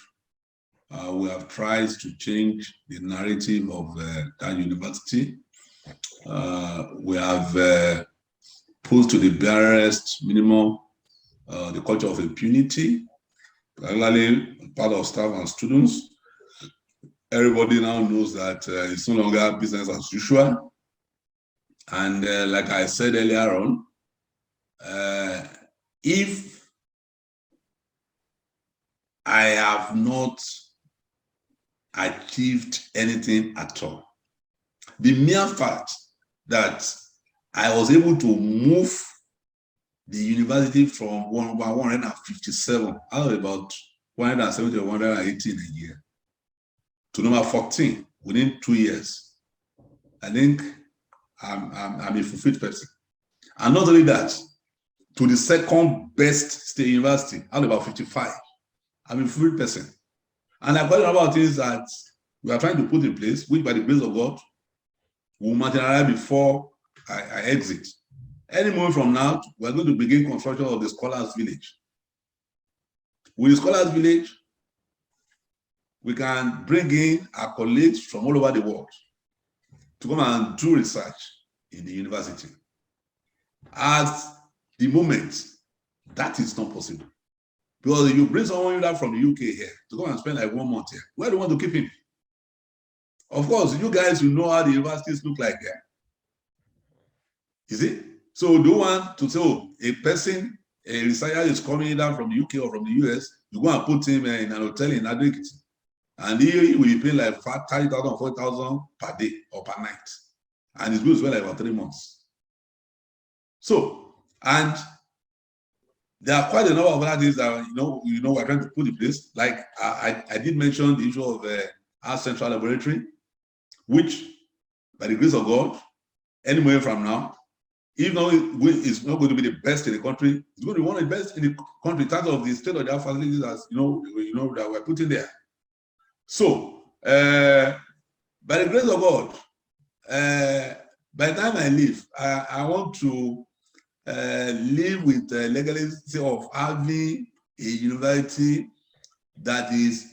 we have tried to change the narrative of that university. We have put to the barest minimum the culture of impunity, particularly part of staff and students. Everybody now knows that it's no longer business as usual. And like I said earlier on, if I have not achieved anything at all, the mere fact that I was able to move the university from 157 out of about 170 or 180 in a year to number 14 within 2 years, I think I'm a fulfilled person. And not only that, to the second best state university out of about 55, I'm a fulfilled person. And I've got a number of things that we are trying to put in place, which by the grace of God will materialize before I exit. Any moment from now, we're going to begin construction of the Scholars Village. with the Scholars Village, we can bring in our colleagues from all over the world to come and do research in the university. At the moment, that is not possible. Because if you bring someone from the UK here to come and spend like 1 month here, where do you want to keep him? Of course, you guys will know how the universities look like here. You see? So do you want to say, oh, a person, a researcher is coming down from the UK or from the US, you go and put him in an hotel in Ekiti, and he will be paying like 30,000 or 40,000 per day or per night. And it's going to spend like about 3 months. So, and there are quite a number of other things that we're trying to put in place. Like I did mention the issue of our central laboratory, which, by the grace of God, any moment from now, even though it's not going to be the best in the country, it's going to be one of the best in the country in terms of the state of the art facilities, as that we're putting there. So, by the grace of God, by the time I leave, I want to live with the legacy of having a university that is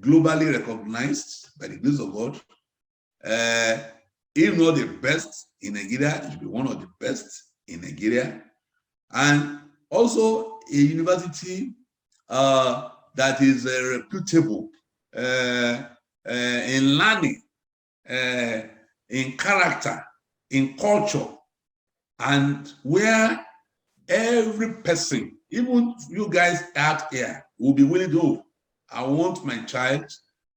globally recognized by the grace of God. If not the best in Nigeria, it should be one of the best in Nigeria. And also a university that is reputable in learning, in character, in culture, and where every person, even you guys out here, will be willing to, oh, I want my child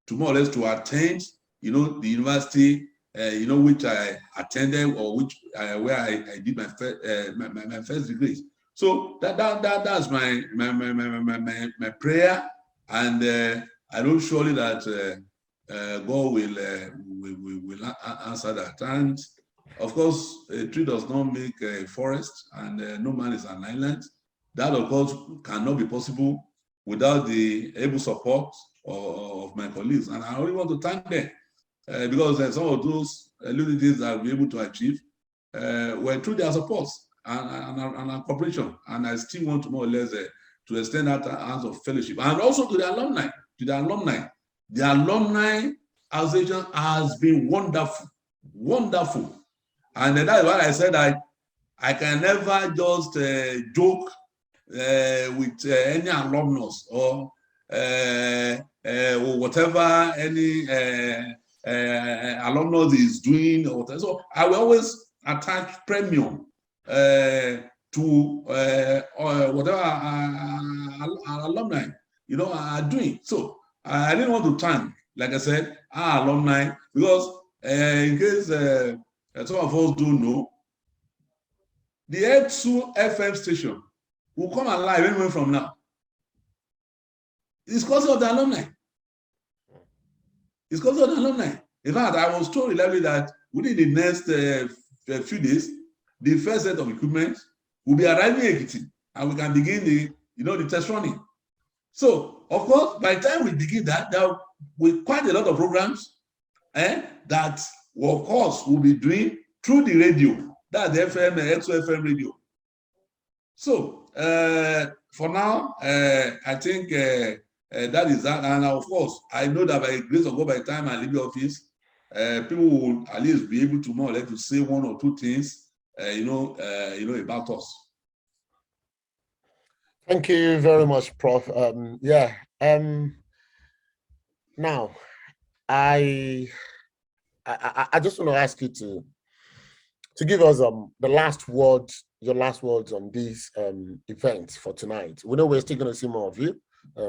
to more or less to attend, the university, which I attended, or which where I did my first degree. So that's my prayer, and I know surely that God will answer that. And of course, a tree does not make a forest, and no man is an island. That, of course, cannot be possible without the able support of my colleagues. And I only want to thank them because some of those little things that we're able to achieve were through their support and our cooperation. And I still want to more or less to extend that hands of fellowship. And also to the alumni, The Alumni Association has been wonderful, wonderful. And that's why I said I can never just joke with any alumnus or whatever any alumnus is doing or whatever. So I will always attach premium to whatever our alumni are doing. So I didn't want to thank, like I said, our alumni, because in case some of us don't know, the Eksu FM station will come alive anywhere from now. It's because of the alumni. It's because of the alumni. In fact, I was told reliably that within the next few days, the first set of equipment will be arriving in Ekiti, and we can begin the test running. So, of course, by the time we begin that, there will be quite a lot of programs that, of course, we'll be doing through the radio. That's the FM, Eksu FM radio. So, for now, I think that is that. And of course, I know that by the grace of God, by the time I leave the office, people will at least be able to more or less to say one or two things, about us.
Thank you very much, Prof. Now, I just want to ask you to give us the last word, your last words on this event for tonight. We know we're still going to see more of you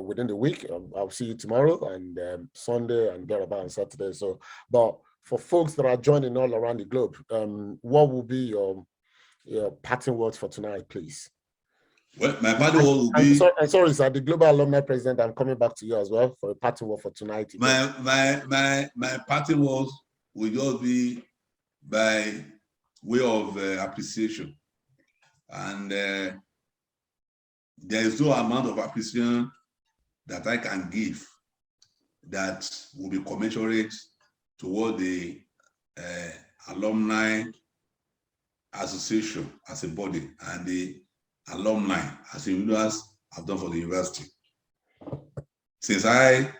within the week. I'll see you tomorrow and Sunday and thereabout on Saturday. So, but for folks that are joining all around the globe, what will be your parting words for tonight, please?
Well, my parting word will be.
I'm sorry, sir. The Global Alumni President, I'm coming back to you as well for a parting word for tonight.
My parting words will just be by way of appreciation, and there is no amount of appreciation that I can give that will be commensurate to what the Alumni Association as a body and the alumni as individuals have done for the university. since I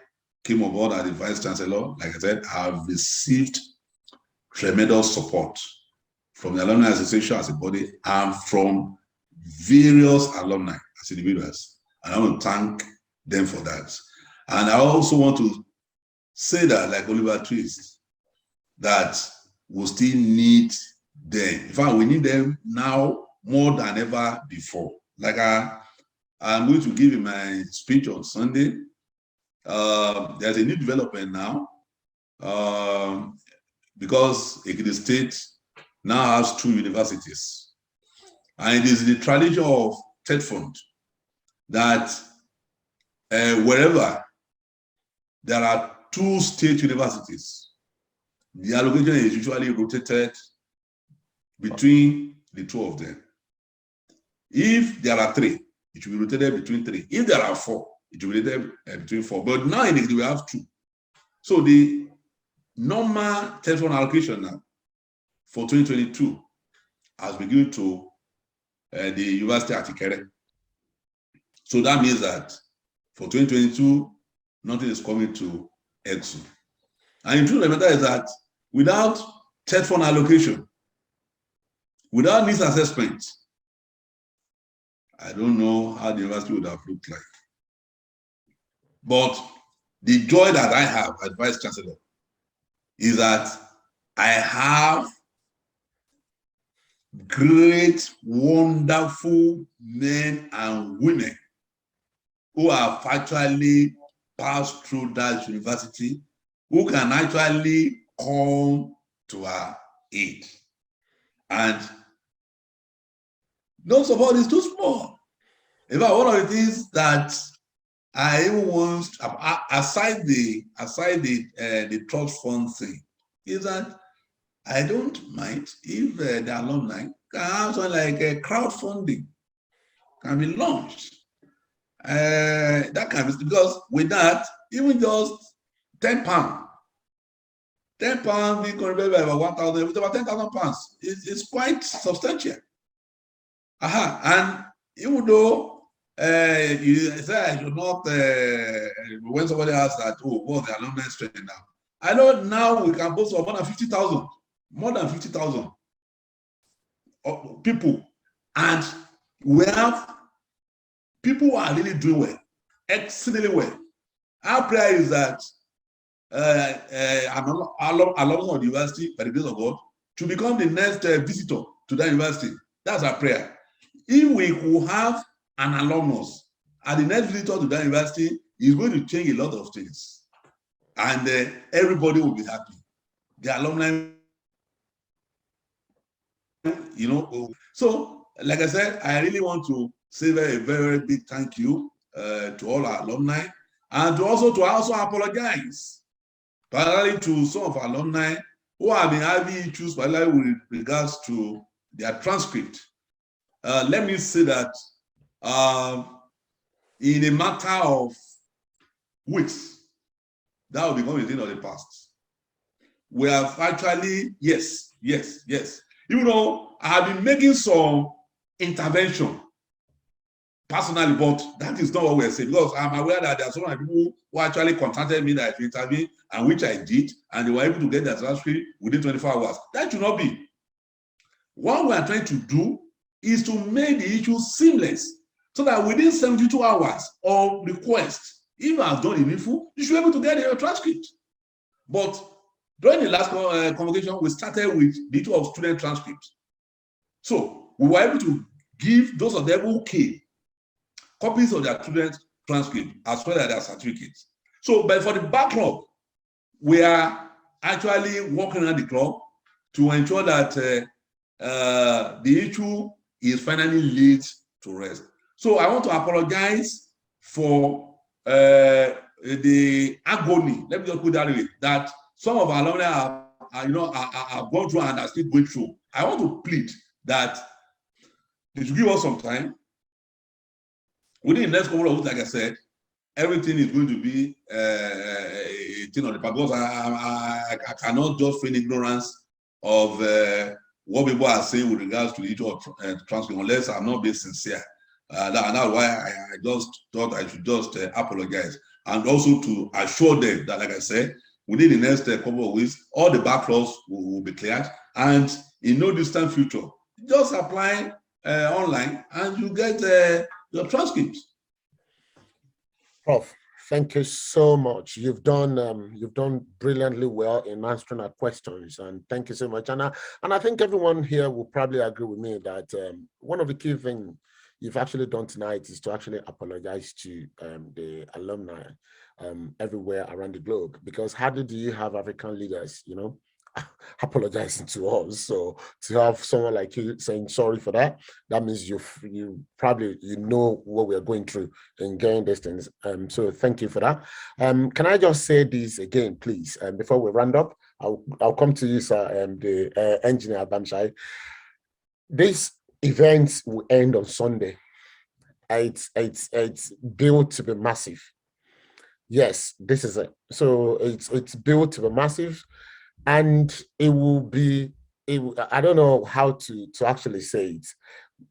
came aboard as the Vice Chancellor, like I said, I've received tremendous support from the Alumni Association as a body and from various alumni as individuals. And I want to thank them for that. And I also want to say that, like Oliver Twist, that we still need them. In fact, we need them now more than ever before. Like I'm going to give in my speech on Sunday. There's a new development now because Ekiti State now has 2 universities. And it is the tradition of TED Fund that wherever there are 2 state universities, the allocation is usually rotated between the 2 of them. If there are 3, it will be rotated between 3. If there are 4, it will be rotated between 4. But now in it, we have 2. So the normal TED Fund allocation now for 2022 has been given to the University at Ikere. So that means that for 2022, nothing is coming to Eksu. And the truth of the matter is that without TED Fund allocation, without needs assessment, I don't know how the university would have looked like. But the joy that I have as Vice Chancellor is that I have great, wonderful men and women who have actually passed through that university, who can actually come to our aid. And no support is too small. In fact, one of the things that I even want, aside the trust fund thing, is that I don't mind if the alumni can have something like a crowdfunding can be launched. That can be, because with that, even just £10 being contributed by about 1,000, with about £10,000, it's quite substantial. And even though you say I should not, when somebody asks that, oh, what's the alumni strength now? I know now we can boast of more than 50,000 people, and we have people who are really doing well, exceedingly well. Our prayer is that alumni of the university, by the grace of God, to become the next visitor to that university. That's our prayer. If we could have an alumnus at the next visitor to that university, it's going to change a lot of things, and everybody will be happy. The alumni, you know. So, like I said, I really want to say a very big thank you to all our alumni, and to also apologize, particularly to some of our alumni who have been having issues, particularly with regards to their transcript. Let me say that in a matter of weeks, that will become a thing of the past. We have actually, yes. Even though I have been making some intervention personally, but that is not what we're saying, because I'm aware that there are so many people who actually contacted me that I intervened, and which I did, and they were able to get their transcript within 24 hours. That should not be. What we are trying to do is to make the issue seamless, so that within 72 hours of request, if you have done it full, you should be able to get your transcript. But during the last convocation, we started with the issue of student transcripts. So we were able to give those of them who came copies of their student transcript as well as their certificates. So, but for the backlog, we are actually working on the clock to ensure that the issue is finally laid to rest. So I want to apologize for the agony, let me just put that way, that some of our alumni are gone through and are still going through. I want to plead that they should give us some time. Within the next couple of weeks, like I said, everything is going to be a thing on the paper, because I cannot just feign ignorance of what people are saying with regards to the issue of transcript, unless I'm not being sincere. That's why I just thought I should just apologize, and also to assure them that, like I said, within the next couple of weeks, all the backlogs will be cleared, and in no distant future, just apply online and you get your transcripts.
Prof, thank you so much. You've done brilliantly well in answering our questions, and thank you so much. And I think everyone here will probably agree with me that one of the key things you've actually done tonight is to actually apologize to the alumni everywhere around the globe, because how do you have African leaders, apologizing to us? So to have someone like you saying sorry for that, that means you probably know what we are going through in getting these things. So thank you for that. Can I just say this again, please? Before we round up, I'll come to you, sir, the engineer Bamisaiye. This event will end on Sunday. It's built to be massive. Yes, this is it. So it's built to be massive, and it will be. I don't know how to actually say it.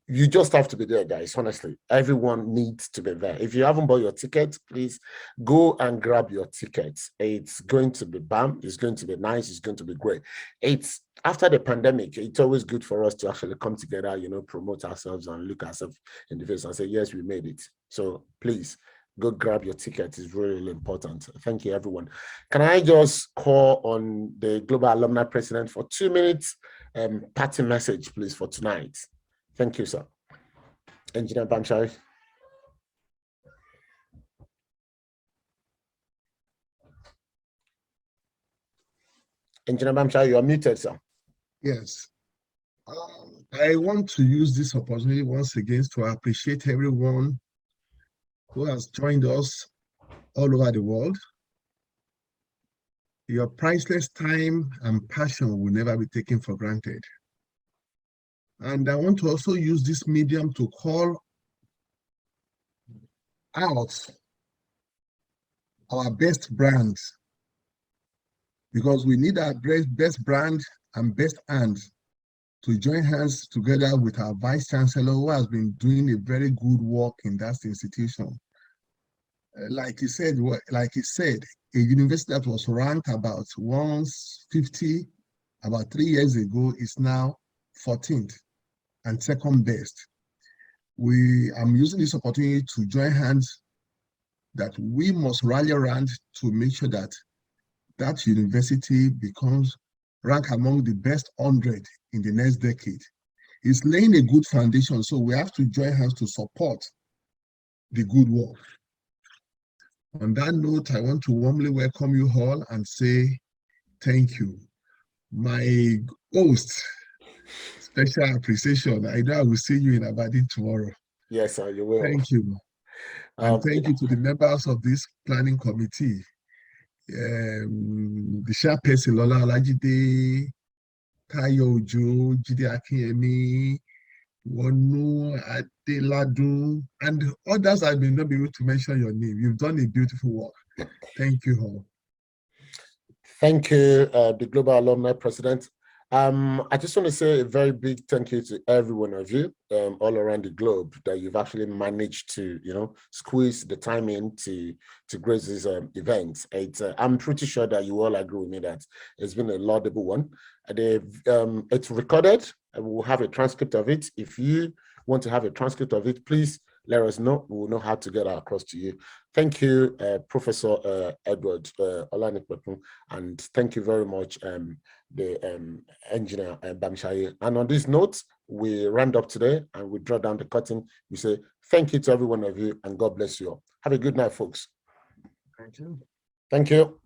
You just have to be there, guys. Honestly, everyone needs to be there. If you haven't bought your ticket, please go and grab your tickets. It's going to be bam. It's going to be nice. It's going to be great. It's after the pandemic. It's always good for us to actually come together, promote ourselves and look ourselves in the face and say, yes, we made it. So please go grab your ticket. Is really, really important. Thank you, everyone. Can I just call on the Global Alumni President for 2 minutes? Party message, please, for tonight. Thank you, sir. Engineer Bamisaiye. Engineer Bamisaiye, you are muted, sir.
Yes. I want to use this opportunity once again to appreciate everyone who has joined us all over the world. Your priceless time and passion will never be taken for granted. And I want to also use this medium to call out our best brands, because we need our best brand and best hands to join hands together with our Vice Chancellor, who has been doing a very good work in that institution. Like he said, a university that was ranked about 150 about 3 years ago is now 14th and second best. I'm using this opportunity to join hands that we must rally around to make sure that that university becomes ranked among the best 100 in the next decade. It's laying a good foundation, so we have to join hands to support the good work. On that note, I want to warmly welcome you all and say thank you. My host, special appreciation. I know I will see you in Aberdeen tomorrow.
Yes, sir, you will.
Thank you. And thank you to the members of this planning committee. The chairperson, Lola Olajide, Tayo Ojo, Jide Akinyemi, Wonu Adeladu, and others I may not be able to mention your name. You've done a beautiful work. Thank you all.
Thank you, the Global Alumni President. I just want to say a very big thank you to every one of you all around the globe that you've actually managed to, squeeze the time in to grace this event. I'm pretty sure that you all agree with me that it's been a laudable one. It's recorded. We'll have a transcript of it. If you want to have a transcript of it, please let us know. We will know how to get that across to you. Thank you, Professor Edward Olanipekun, and thank you very much, the engineer Bamisaiye. And on this note, we round up today and we draw down the curtain. We say thank you to every one of you, and God bless you all. Have a good night, folks.
Thank you.
Thank you.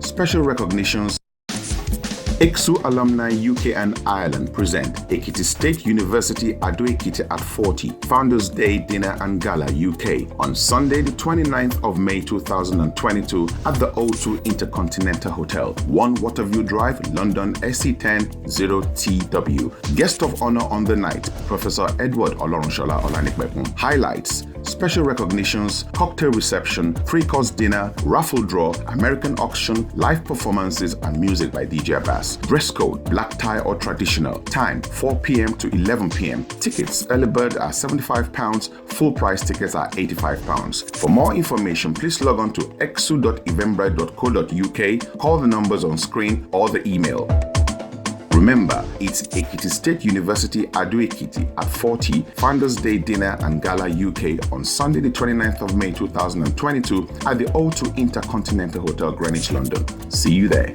Special recognitions. Eksu Alumni UK and Ireland present Ekiti State University Ado-Ekiti at 40 Founders Day Dinner and Gala UK on Sunday the 29th of May 2022 at the O2 Intercontinental Hotel, 1 Waterview Drive, London SC10 0TW. Guest of honor on the night, Professor Edward Olanipekun. Highlights: special recognitions, cocktail reception, free-course dinner, raffle draw, American auction, live performances, and music by DJ Bass. Dress code: black tie or traditional. Time: 4 p.m. to 11 p.m. Tickets: early bird are £75, full price tickets are £85. For more information, please log on to eksu.eventbrite.co.uk, call the numbers on screen or the email. Remember, it's Ekiti State University Ado-Ekiti at 40 Founders Day Dinner and Gala UK on Sunday the 29th of May 2022 at the O2 Intercontinental Hotel, Greenwich, London. See you there.